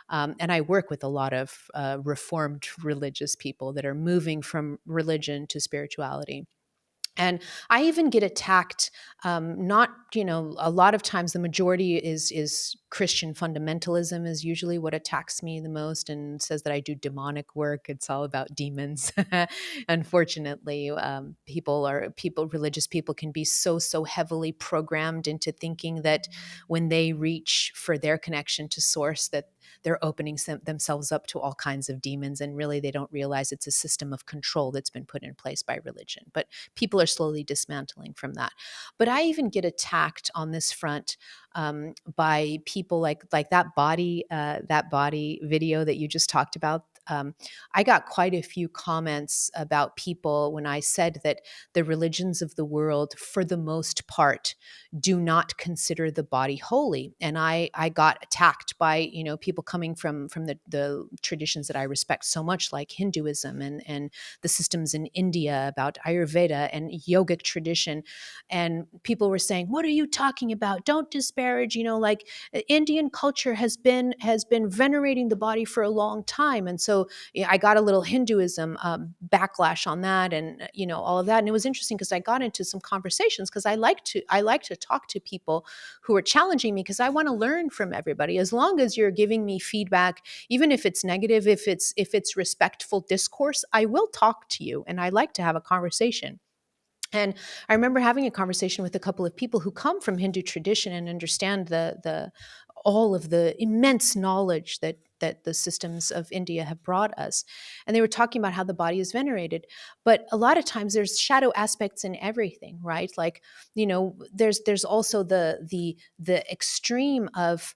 [SPEAKER 1] And I work with a lot of reformed religious people that are moving from religion to spirituality. And I even get attacked, not, a lot of times the majority is Christian fundamentalism is usually what attacks me the most and says that I do demonic work. It's all about demons. Unfortunately, religious people can be so heavily programmed into thinking that when they reach for their connection to source, that they're opening themselves up to all kinds of demons. And really, they don't realize it's a system of control that's been put in place by religion. But people are slowly dismantling from that. But I even get attacked on this front by people like that body video that you just talked about. I got quite a few comments about people when I said that the religions of the world, for the most part, do not consider the body holy. And I got attacked by, people coming from the traditions that I respect so much, like Hinduism and the systems in India about Ayurveda and yogic tradition. And people were saying, what are you talking about? Don't disparage, like Indian culture has been venerating the body for a long time. And so I got a little Hinduism backlash on that, and all of that. And it was interesting because I got into some conversations because I like to talk to people who are challenging me, because I want to learn from everybody. As long as you're giving me feedback, even if it's negative, if it's respectful discourse, I will talk to you, and I like to have a conversation. And I remember having a conversation with a couple of people who come from Hindu tradition and understand the all of the immense knowledge that the systems of India have brought us. And they were talking about how the body is venerated. But a lot of times there's shadow aspects in everything, right? Like, there's also the extreme of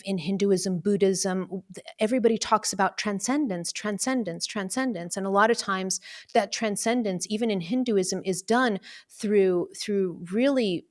[SPEAKER 1] in Hinduism, Buddhism, everybody talks about transcendence. And a lot of times that transcendence, even in Hinduism, is done through really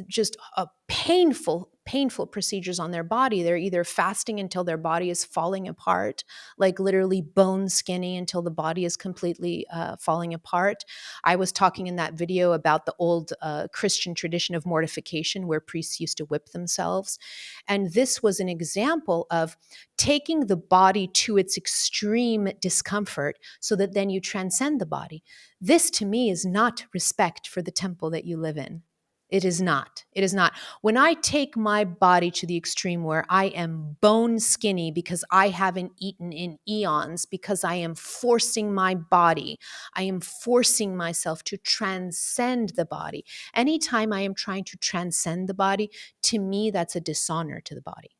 [SPEAKER 1] just a painful procedures on their body. They're either fasting until their body is falling apart, like literally bone skinny until the body is completely falling apart. I was talking in that video about the old Christian tradition of mortification, where priests used to whip themselves. And this was an example of taking the body to its extreme discomfort so that then you transcend the body. This, to me, is not respect for the temple that you live in. It is not. It is not. When I take my body to the extreme where I am bone skinny because I haven't eaten in eons, because I am forcing my body, I am forcing myself to transcend the body. Anytime I am trying to transcend the body, to me, that's a dishonor to the body.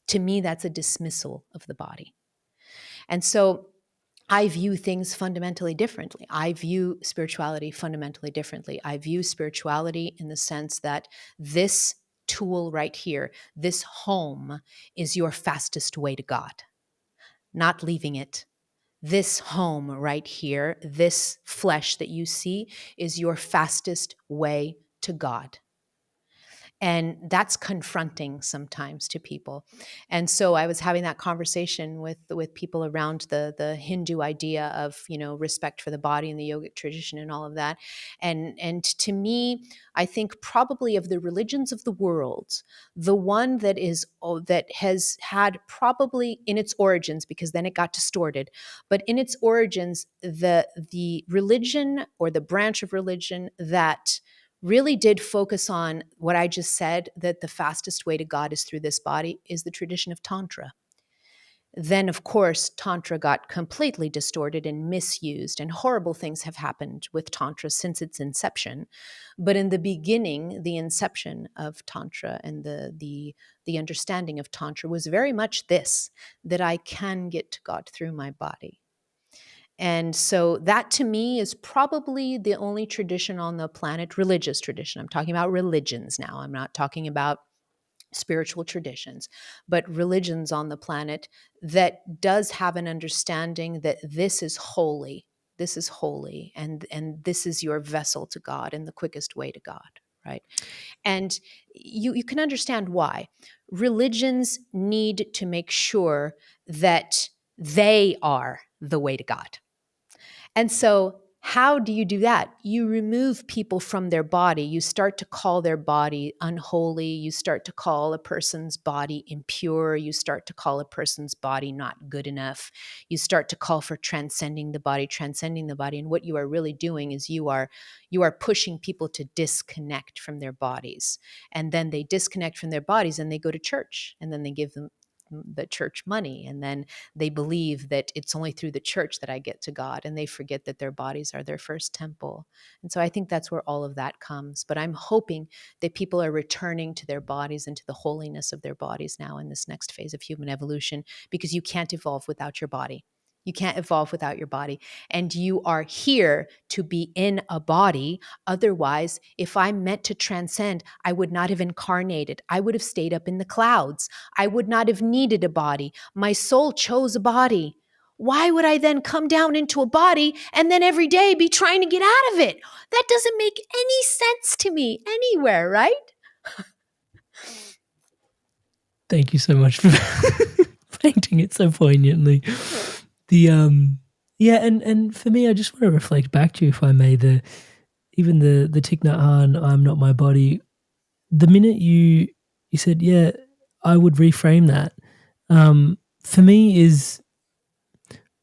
[SPEAKER 1] To me, that's a dismissal of the body. And so I view things fundamentally differently. I view spirituality fundamentally differently. I view spirituality in the sense that this tool right here, this home, is your fastest way to God, not leaving it. This home right here, this flesh that you see, is your fastest way to God. And that's confronting sometimes to people. And so I was having that conversation with people around the Hindu idea of, respect for the body and the yogic tradition and all of that. And to me, I think probably of the religions of the world, the one that has had probably in its origins, because then it got distorted, but in its origins, the religion or the branch of religion that really did focus on what I just said, that the fastest way to God is through this body, is the tradition of Tantra. Then, of course, Tantra got completely distorted and misused, and horrible things have happened with Tantra since its inception. But in the beginning, the inception of Tantra and the understanding of Tantra was very much this, that I can get to God through my body. And so that to me is probably the only tradition on the planet, religious tradition. I'm talking about religions now. I'm not talking about spiritual traditions, but religions on the planet that does have an understanding that this is holy. This is holy, and this is your vessel to God and the quickest way to God, right? And you can understand why. Religions need to make sure that they are the way to God. And so, how do you do that? You remove people from their body. You start to call their body unholy. You start to call a person's body impure. You start to call a person's body not good enough. You start to call for transcending the body. And what you are really doing is you are pushing people to disconnect from their bodies. And then they disconnect from their bodies and they go to church, and then they give them the church money, and then they believe that it's only through the church that I get to God, and they forget that their bodies are their first temple. And so I think that's where all of that comes. But I'm hoping that people are returning to their bodies and to the holiness of their bodies now in this next phase of human evolution, because you can't evolve without your body. You can't evolve without your body. And you are here to be in a body. Otherwise, if I'm meant to transcend, I would not have incarnated. I would have stayed up in the clouds. I would not have needed a body. My soul chose a body. Why would I then come down into a body and then every day be trying to get out of it? That doesn't make any sense to me anywhere, right?
[SPEAKER 2] Thank you so much for painting it so poignantly. And for me, I just want to reflect back to you, if I may, the Thich Nhat Hanh, I'm not my body. The minute you said, yeah, I would reframe that. For me is,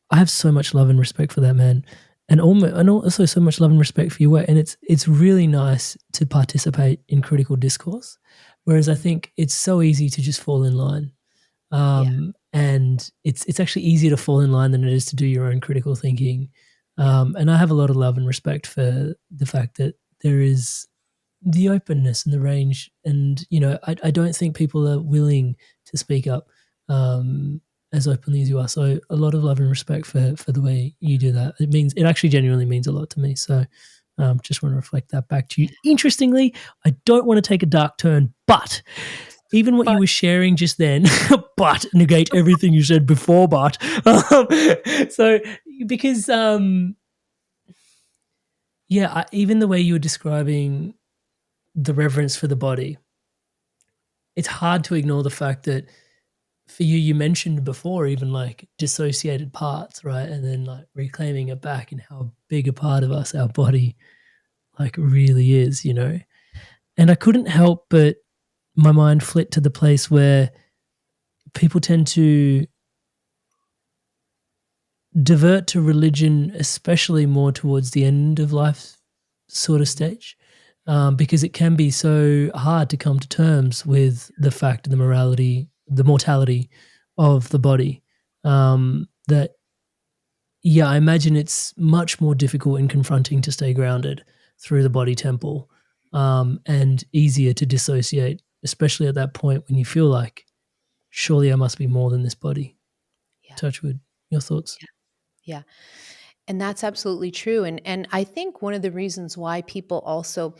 [SPEAKER 2] I have so much love and respect for that man, and also so much love and respect for your work. And it's really nice to participate in critical discourse, whereas I think it's so easy to just fall in line. And it's actually easier to fall in line than it is to do your own critical thinking. And I have a lot of love and respect for the fact that there is the openness and the range. And, I don't think people are willing to speak up as openly as you are. So a lot of love and respect for the way you do that. It actually genuinely means a lot to me. So just want to reflect that back to you. Interestingly, I don't want to take a dark turn, but even what you were sharing just then, but negate everything you said before, but. Because, even the way you were describing the reverence for the body, it's hard to ignore the fact that for you mentioned before even like dissociated parts, right? And then like reclaiming it back and how big a part of us our body like really is, And I couldn't help but my mind flit to the place where people tend to divert to religion, especially more towards the end of life sort of stage, because it can be so hard to come to terms with the fact and the mortality of the body, that, I imagine it's much more difficult and confronting to stay grounded through the body temple, and easier to dissociate, especially at that point when you feel like, surely I must be more than this body.
[SPEAKER 1] Yeah.
[SPEAKER 2] Touchwood, your thoughts?
[SPEAKER 1] Yeah. And that's absolutely true. And I think one of the reasons why people also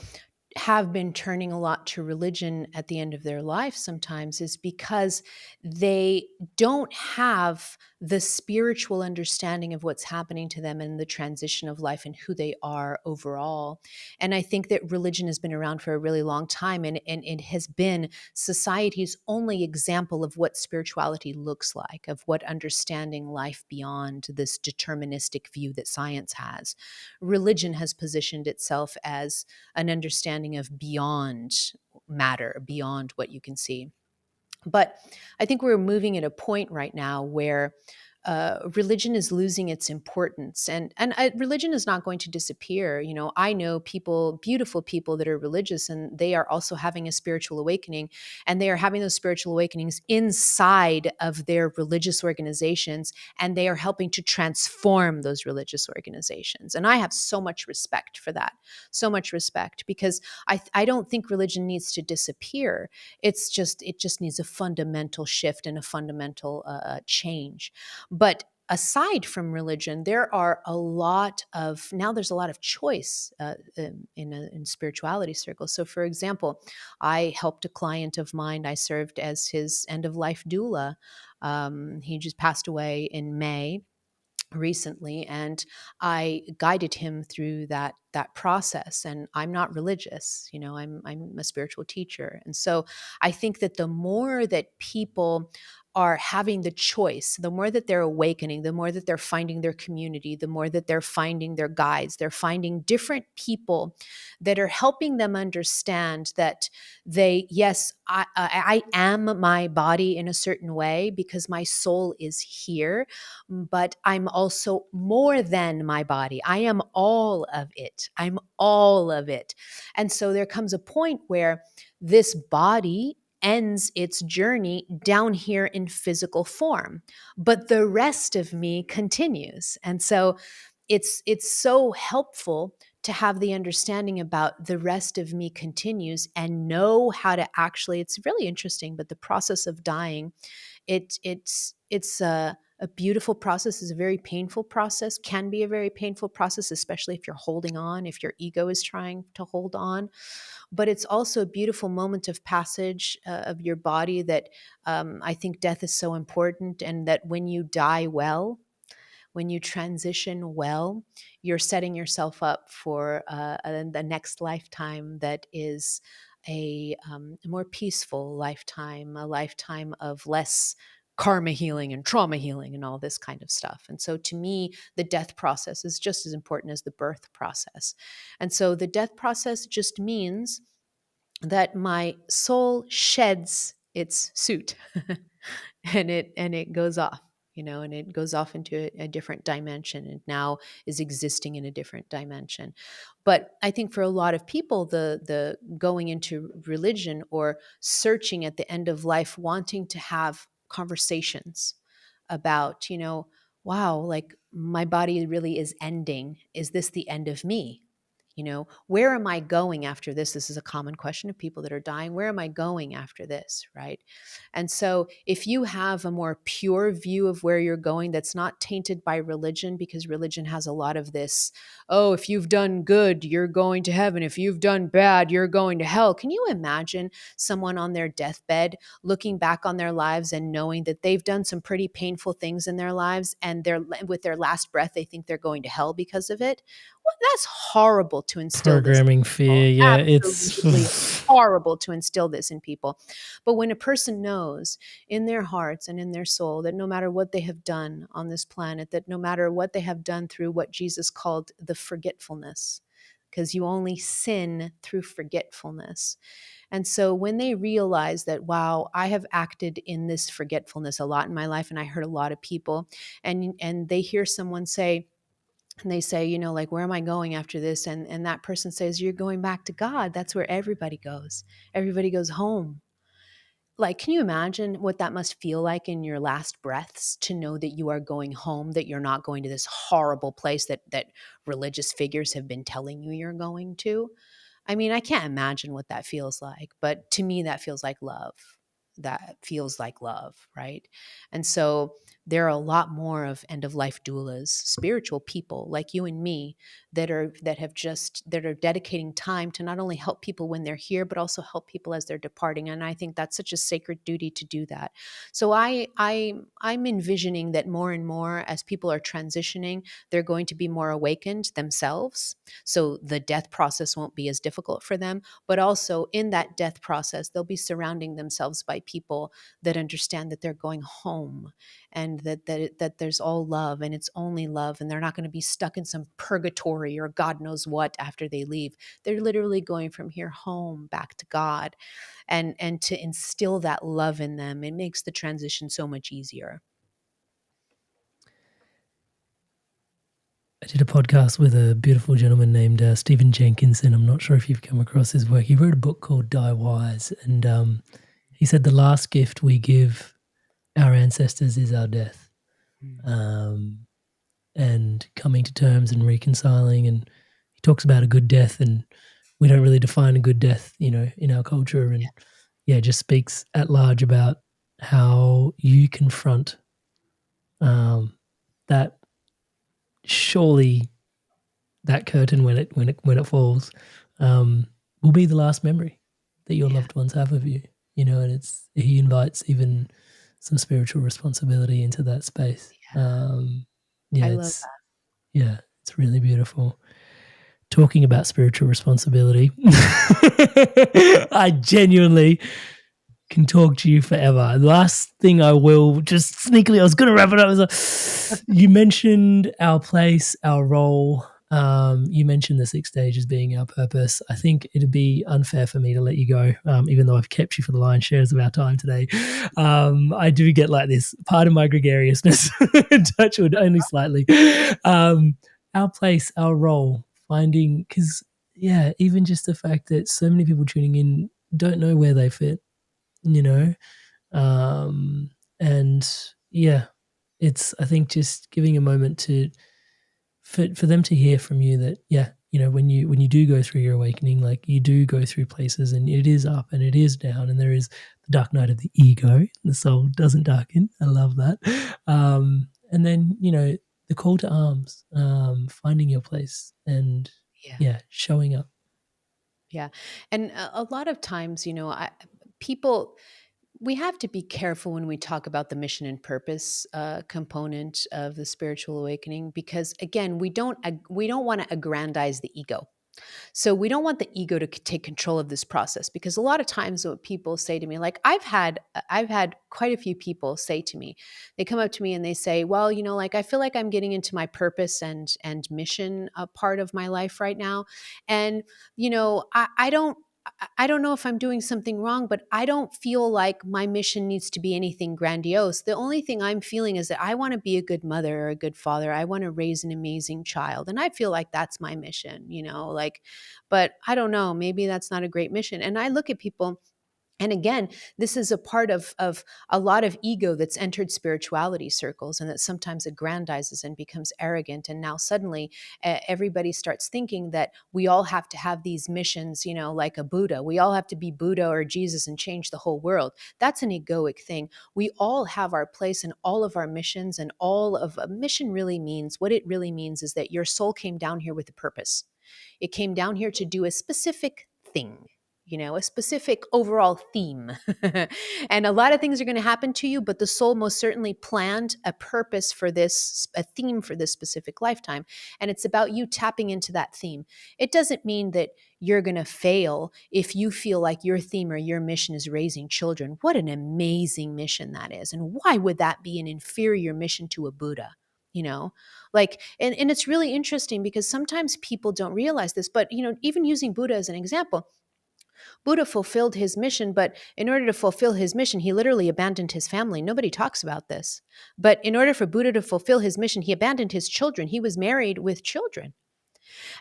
[SPEAKER 1] have been turning a lot to religion at the end of their life sometimes is because they don't have the spiritual understanding of what's happening to them in the transition of life and who they are overall. And I think that religion has been around for a really long time, and it has been society's only example of what spirituality looks like, of what understanding life beyond this deterministic view that science has. Religion has positioned itself as an understanding of beyond matter, beyond what you can see. But I think we're moving at a point right now where religion is losing its importance, and religion is not going to disappear. You know, I know people, beautiful people that are religious, and they are also having a spiritual awakening, and they are having those spiritual awakenings inside of their religious organizations, and they are helping to transform those religious organizations. And I have so much respect for that, so much respect, because I don't think religion needs to disappear. It just needs a fundamental shift and a fundamental change. But aside from religion, there are a lot of, now there's a lot of choice in spirituality circles. So for example, I helped a client of mine, I served as his end of life doula. He just passed away in May recently, and I guided him through that process. And I'm not religious, you know, I'm a spiritual teacher. And so I think that the more that people are having the choice, the more that they're awakening, the more that they're finding their community, the more that they're finding their guides, they're finding different people that are helping them understand that yes, I am my body in a certain way because my soul is here, but I'm also more than my body. I am all of it. I'm all of it. And so there comes a point where this body ends its journey down here in physical form, but the rest of me continues. And so it's so helpful to have the understanding about the rest of me continues and know how to actually, it's really interesting, but the process of dying, it's a beautiful process, is a very painful process, can be a very painful process, especially if you're holding on, if your ego is trying to hold on. But it's also a beautiful moment of passage of your body that I think death is so important, and that when you die well, when you transition well, you're setting yourself up for the next lifetime that is a more peaceful lifetime, a lifetime of less karma healing and trauma healing and all this kind of stuff. And so to me, the death process is just as important as the birth process. And so the death process just means that my soul sheds its suit and it goes off, you know, and it goes off into a different dimension, and now is existing in a different dimension. But I think for a lot of people, the going into religion or searching at the end of life, wanting to have conversations about, you know, wow, like my body really is ending. Is this the end of me? You know, where am I going after this? This is a common question of people that are dying. Where am I going after this? Right. And so if you have a more pure view of where you're going, that's not tainted by religion, because religion has a lot of this, oh, if you've done good, you're going to heaven. If you've done bad, you're going to hell. Can you imagine someone on their deathbed looking back on their lives and knowing that they've done some pretty painful things in their lives, and they're, with their last breath, they think they're going to hell because of it? Well, that's horrible to instill this in
[SPEAKER 2] Programming
[SPEAKER 1] people.
[SPEAKER 2] fear, yeah,
[SPEAKER 1] Absolutely
[SPEAKER 2] it's
[SPEAKER 1] horrible to instill this in people. But when a person knows in their hearts and in their soul that no matter what they have done on this planet, that no matter what they have done through what Jesus called the forgetfulness, because you only sin through forgetfulness. And so when they realize that, wow, I have acted in this forgetfulness a lot in my life, and I hurt a lot of people, and they hear someone say, and they say, you know, like, where am I going after this? And that person says, you're going back to God. That's where everybody goes. Everybody goes home. Like, can you imagine what that must feel like in your last breaths, to know that you are going home, that you're not going to this horrible place that religious figures have been telling you you're going to? I mean, I can't imagine what that feels like, but to me, that feels like love. That feels like love, right? And so there are a lot more of end of life doulas, spiritual people like you and me, that are dedicating time to not only help people when they're here, but also help people as they're departing. And I think that's such a sacred duty to do that. So I'm envisioning that more and more, as people are transitioning, they're going to be more awakened themselves. So the death process won't be as difficult for them, but also in that death process, they'll be surrounding themselves by people that understand that they're going home, and that there's all love, and it's only love, and they're not going to be stuck in some purgatory or God knows what after they leave. They're literally going from here home back to God, and to instill that love in them, it makes the transition so much easier.
[SPEAKER 2] I did a podcast with a beautiful gentleman named Stephen Jenkinson. I'm not sure if you've come across his work. He wrote a book called Die Wise, and he said the last gift we give our ancestors is our death, and coming to terms and reconciling. And he talks about a good death, and we don't really define a good death, in our culture. And just speaks at large about how you confront that. Surely that curtain when it falls will be the last memory that your loved ones have of you, and he invites even some spiritual responsibility into that space.
[SPEAKER 1] I love that.
[SPEAKER 2] Yeah, it's really beautiful. Talking about spiritual responsibility, I genuinely can talk to you forever. The last thing I will just sneakily, I was going to wrap it up. Was you mentioned our place, our role. You mentioned the 6 stages being our purpose. I think it'd be unfair for me to let you go, even though I've kept you for the lion's shares of our time today. I do get like this part of my gregariousness, touchwood only slightly. Our place, our role, finding, because even just the fact that so many people tuning in don't know where they fit. And it's, I think, just giving a moment for them to hear from you that when you do go through your awakening, like you do go through places, and it is up and it is down, and there is the dark night of the ego. The soul doesn't darken. I love that. And then the call to arms, finding your place, and showing up.
[SPEAKER 1] Yeah. And a lot of times, people, we have to be careful when we talk about the mission and purpose component of the spiritual awakening, because again, we don't want to aggrandize the ego. So we don't want the ego to take control of this process, because a lot of times what people say to me, like I've had quite a few people say to me, they come up to me and they say, well, like I feel like I'm getting into my purpose and mission part of my life right now. And, I don't know if I'm doing something wrong, but I don't feel like my mission needs to be anything grandiose. The only thing I'm feeling is that I want to be a good mother or a good father. I want to raise an amazing child. And I feel like that's my mission, but I don't know, maybe that's not a great mission. And I look at people, and again, this is a part of a lot of ego that's entered spirituality circles, and that sometimes aggrandizes and becomes arrogant. And now suddenly everybody starts thinking that we all have to have these missions, like a Buddha. We all have to be Buddha or Jesus and change the whole world. That's an egoic thing. We all have our place in all of our missions, and all of a mission really means, what it really means is that your soul came down here with a purpose. It came down here to do a specific thing. A specific overall theme. And a lot of things are going to happen to you, but the soul most certainly planned a purpose for this, a theme for this specific lifetime. And it's about you tapping into that theme. It doesn't mean that you're going to fail if you feel like your theme or your mission is raising children. What an amazing mission that is. And why would that be an inferior mission to a Buddha? And it's really interesting, because sometimes people don't realize this, but, even using Buddha as an example, Buddha fulfilled his mission, but in order to fulfill his mission, he literally abandoned his family. Nobody talks about this. But in order for Buddha to fulfill his mission, he abandoned his children. He was married with children.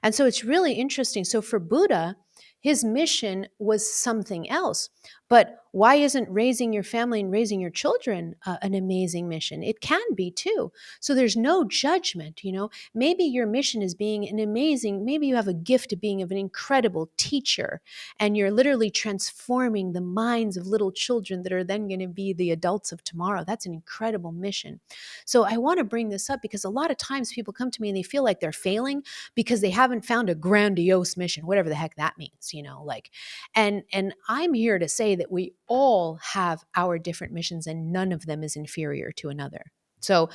[SPEAKER 1] And so it's really interesting. So for Buddha, his mission was something else. But why isn't raising your family and raising your children an amazing mission? It can be too. So there's no judgment, Maybe your mission is being an amazing, maybe you have a gift of being an incredible teacher, and you're literally transforming the minds of little children that are then going to be the adults of tomorrow. That's an incredible mission. So I want to bring this up because a lot of times people come to me and they feel like they're failing because they haven't found a grandiose mission, whatever the heck that means, and I'm here to say that we all have our different missions, and none of them is inferior to another. So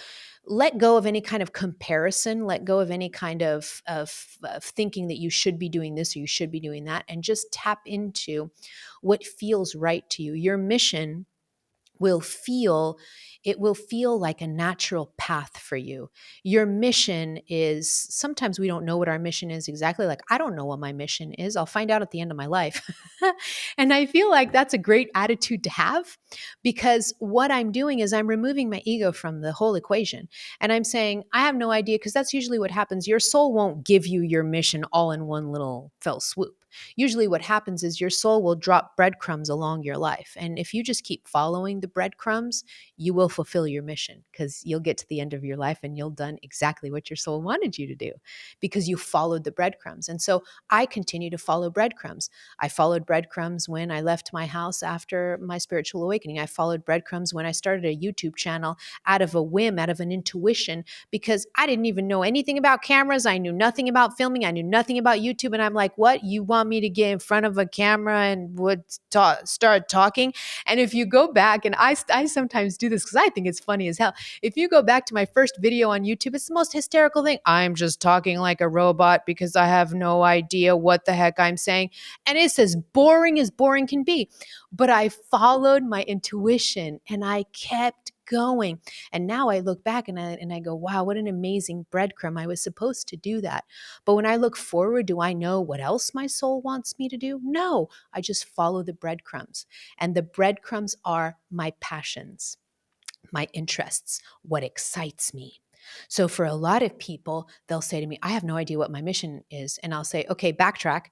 [SPEAKER 1] let go of any kind of comparison, let go of any kind of thinking that you should be doing this or you should be doing that, and just tap into what feels right to you. Your mission will feel, it will feel like a natural path for you. Your mission is, sometimes we don't know what our mission is exactly. Like, I don't know what my mission is. I'll find out at the end of my life. And I feel like that's a great attitude to have, because what I'm doing is I'm removing my ego from the whole equation. And I'm saying, I have no idea, because that's usually what happens. Your soul won't give you your mission all in one little fell swoop. Usually what happens is your soul will drop breadcrumbs along your life. And if you just keep following the breadcrumbs, you will fulfill your mission, because you'll get to the end of your life and you'll done exactly what your soul wanted you to do, because you followed the breadcrumbs. And so I continue to follow breadcrumbs. I followed breadcrumbs when I left my house after my spiritual awakening. I followed breadcrumbs when I started a YouTube channel out of a whim, out of an intuition, because I didn't even know anything about cameras. I knew nothing about filming. I knew nothing about YouTube. And I'm like, what? You want me to get in front of a camera and start talking? And if you go back, and I sometimes do this because I think it's funny as hell. If you go back to my first video on YouTube, it's the most hysterical thing. I'm just talking like a robot because I have no idea what the heck I'm saying. And it's as boring can be. But I followed my intuition and I kept going. And now I look back and I go, wow, what an amazing breadcrumb. I was supposed to do that. But when I look forward, do I know what else my soul wants me to do? No, I just follow the breadcrumbs. And the breadcrumbs are my passions, my interests, what excites me. So for a lot of people, they'll say to me, I have no idea what my mission is. And I'll say, okay, backtrack.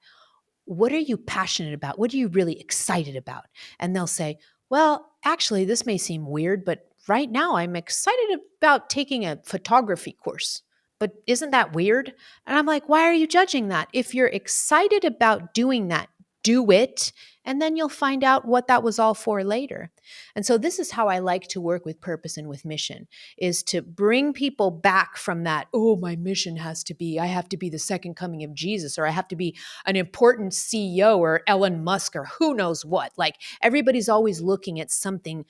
[SPEAKER 1] What are you passionate about? What are you really excited about? And they'll say, well, actually, this may seem weird, but right now I'm excited about taking a photography course. But isn't that weird? And I'm like, why are you judging that? If you're excited about doing that, do it, and then you'll find out what that was all for later. And so this is how I like to work with purpose and with mission, is to bring people back from that, oh, my mission has to be, I have to be the second coming of Jesus, or I have to be an important CEO or Elon Musk or who knows what. Like, everybody's always looking at something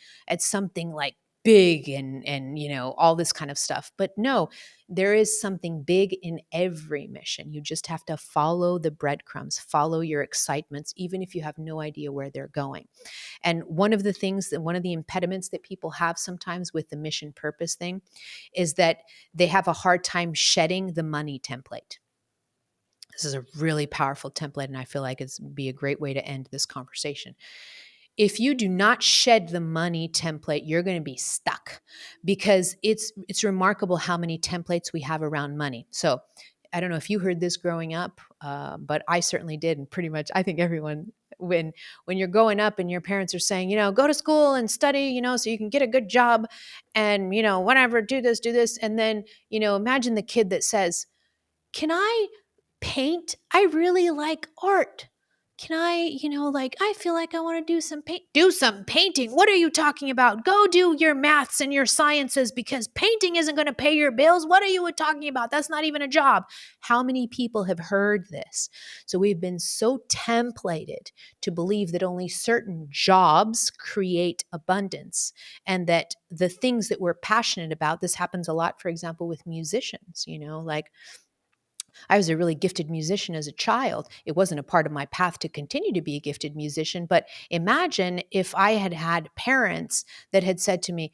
[SPEAKER 1] like big and you know, all this kind of stuff. But no, there is something big in every mission. You just have to follow the breadcrumbs, follow your excitements, even if you have no idea where they're going. And one of the impediments that people have sometimes with the mission purpose thing is that they have a hard time shedding the money template. This is a really powerful template, and I feel like it's be a great way to end this conversation. If you do not shed the money template, you're going to be stuck, because it's remarkable how many templates we have around money. So I don't know if you heard this growing up, but I certainly did. And pretty much, I think everyone, when you're growing up and your parents are saying, you know, go to school and study, you know, so you can get a good job and, you know, whatever, do this. And then, you know, imagine the kid that says, can I paint? I really like art. Can I, you know, like, I feel like I want to do some painting. What are you talking about? Go do your maths and your sciences, because painting isn't going to pay your bills. What are you talking about? That's not even a job. How many people have heard this? So we've been so templated to believe that only certain jobs create abundance, and that the things that we're passionate about, this happens a lot, for example, with musicians, you know, like, I was a really gifted musician as a child. It wasn't a part of my path to continue to be a gifted musician, but imagine if I had had parents that had said to me,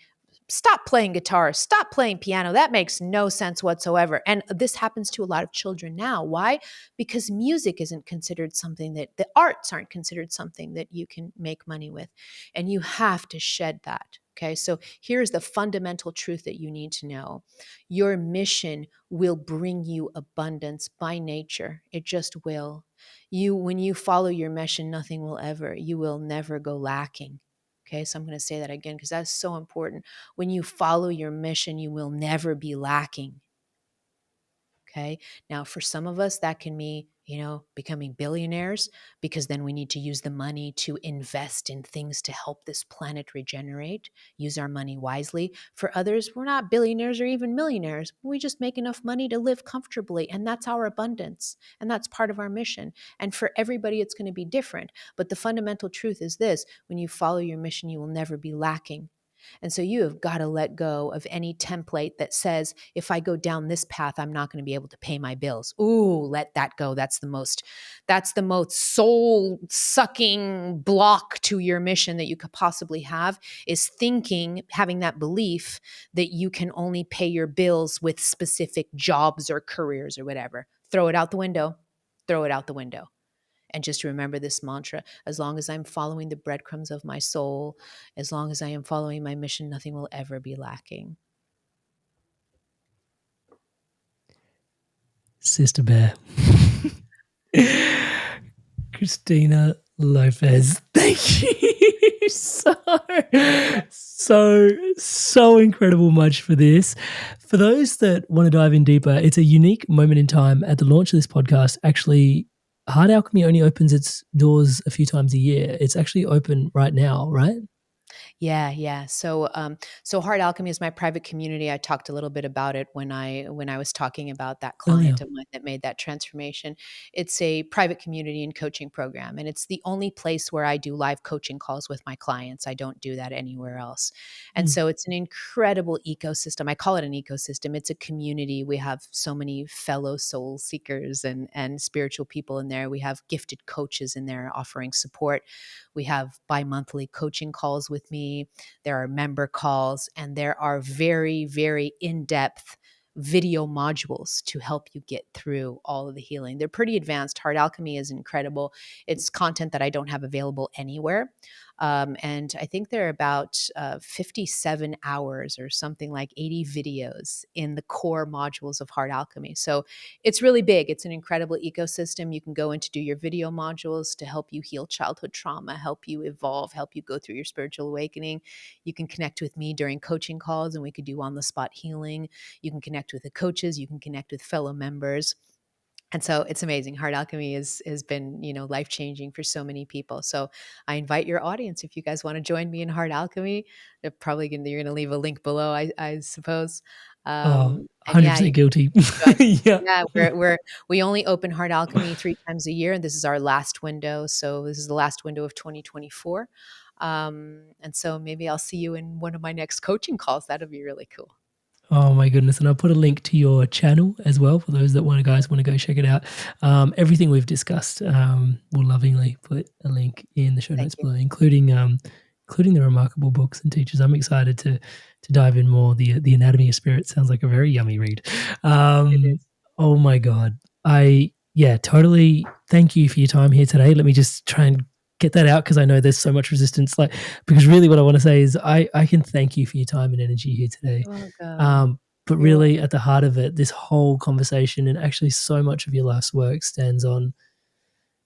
[SPEAKER 1] stop playing guitar, stop playing piano. That makes no sense whatsoever. And this happens to a lot of children now. Why? Because music isn't considered something that, the arts aren't considered something that you can make money with. And you have to shed that. Okay, so here's the fundamental truth that you need to know. Your mission will bring you abundance by nature. It just will. When you follow your mission, you will never go lacking. Okay, so I'm going to say that again because that's so important. When you follow your mission, you will never be lacking. Okay. Now, for some of us, that can be, you know, becoming billionaires, because then we need to use the money to invest in things to help this planet regenerate, use our money wisely. For others, we're not billionaires or even millionaires. We just make enough money to live comfortably. And that's our abundance. And that's part of our mission. And for everybody, it's going to be different. But the fundamental truth is this: when you follow your mission, you will never be lacking. And so you have got to let go of any template that says, if I go down this path, I'm not going to be able to pay my bills. Ooh, let that go. That's the most soul sucking block to your mission that you could possibly have, is having that belief that you can only pay your bills with specific jobs or careers or whatever. Throw it out the window. Throw it out the window. And just remember this mantra: as long as I'm following the breadcrumbs of my soul, as long as I am following my mission, nothing will ever be lacking.
[SPEAKER 2] Sister Bear. Christina Lopes, thank you so incredible much for this. For those that want to dive in deeper, it's a unique moment in time at the launch of this podcast. Actually, Heart Alchemy only opens its doors a few times a year. It's actually open right now, right?
[SPEAKER 1] Yeah. So Heart Alchemy is my private community. I talked a little bit about it when I was talking about that client of mine that made that transformation. It's a private community and coaching program, and it's the only place where I do live coaching calls with my clients. I don't do that anywhere else. And so it's an incredible ecosystem. I call it an ecosystem. It's a community. We have so many fellow soul seekers and spiritual people in there. We have gifted coaches in there offering support. We have bi-monthly coaching calls with me. There are member calls, and there are very, very in-depth video modules to help you get through all of the healing. They're pretty advanced. Heart Alchemy is incredible. It's content that I don't have available anywhere. And I think there are about 57 hours or something, like 80 videos in the core modules of Heart Alchemy. So it's really big. It's an incredible ecosystem. You can go in to do your video modules to help you heal childhood trauma, help you evolve, help you go through your spiritual awakening. You can connect with me during coaching calls, and we could do on-the-spot healing. You can connect with the coaches. You can connect with fellow members. And so it's amazing. Heart Alchemy has been, life-changing for so many people. So I invite your audience, if you guys want to join me in Heart Alchemy, you're going to leave a link below, I suppose.
[SPEAKER 2] 100% guilty.
[SPEAKER 1] Yeah, we only open Heart Alchemy 3 times a year, and this is our last window. So this is the last window of 2024. And so maybe I'll see you in one of my next coaching calls. That'd be really cool.
[SPEAKER 2] Oh my goodness. And I'll put a link to your channel as well for those that want to go check it out. Everything we've discussed, we'll lovingly put a link in the show notes below, including the remarkable books and teachers. I'm excited to dive in more. The Anatomy of Spirit sounds like a very yummy read. Oh my God. Totally. Thank you for your time here today. Let me just try and get that out, because I know there's so much resistance. Because really what I want to say is I can thank you for your time and energy here today. But really at the heart of it, this whole conversation, and actually so much of your life's work stands on,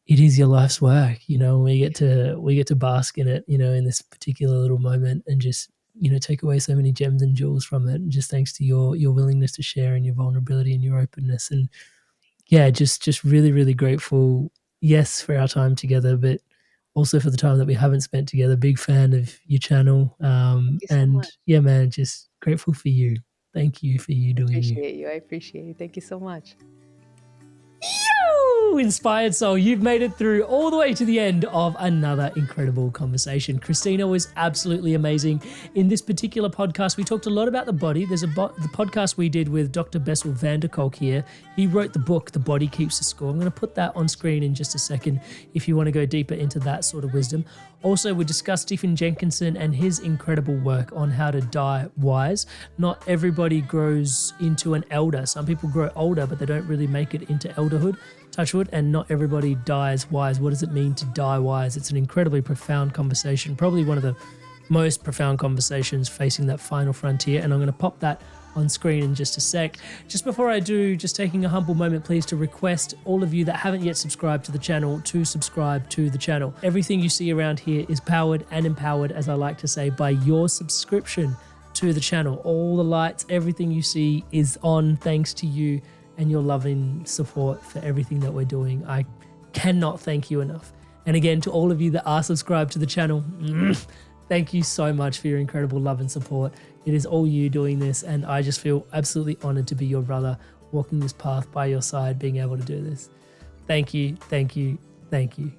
[SPEAKER 2] it is your life's work. We get to bask in it, in this particular little moment, and just, take away so many gems and jewels from it. And just thanks to your willingness to share, and your vulnerability and your openness. And just really, really grateful, yes, for our time together, but also for the time that we haven't spent together. Big fan of your channel.
[SPEAKER 1] Thank you so much.
[SPEAKER 2] Yeah, man, just grateful for you. Thank you for you doing
[SPEAKER 1] I appreciate you. Thank you so much.
[SPEAKER 2] Inspired soul, you've made it through all the way to the end of another incredible conversation. Christina was absolutely amazing. In this particular podcast, we talked a lot about the body. There's the podcast we did with Dr. Bessel van der Kolk here. He wrote the book, The Body Keeps the Score. I'm going to put that on screen in just a second if you want to go deeper into that sort of wisdom. Also, we discussed Stephen Jenkinson and his incredible work on how to die wise. Not everybody grows into an elder. Some people grow older, but they don't really make it into elderhood. Touchwood, and not everybody dies wise. What does it mean to die wise? It's an incredibly profound conversation, probably one of the most profound conversations facing that final frontier, and I'm going to pop that on screen in just a sec. Just before I do, just taking a humble moment, please, to request all of you that haven't yet subscribed to the channel to subscribe to the channel. Everything you see around here is powered and empowered, as I like to say, by your subscription to the channel. All the lights, everything you see is on thanks to you and your loving support for everything that we're doing. I cannot thank you enough. And again, to all of you that are subscribed to the channel, thank you so much for your incredible love and support. It is all you doing this, and I just feel absolutely honored to be your brother, walking this path by your side, being able to do this. Thank you, thank you, thank you.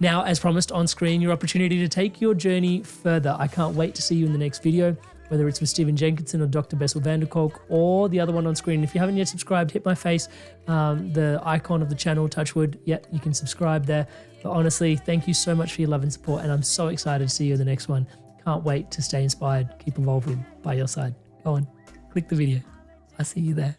[SPEAKER 2] Now, as promised on screen, your opportunity to take your journey further. I can't wait to see you in the next video, whether it's with Stephen Jenkinson or Dr. Bessel van der Kolk or the other one on screen. If you haven't yet subscribed, hit my face, the icon of the channel, Touchwood. Yeah, you can subscribe there. But honestly, thank you so much for your love and support, and I'm so excited to see you in the next one. Can't wait to stay inspired, keep evolving by your side. Go on, click the video. I'll see you there.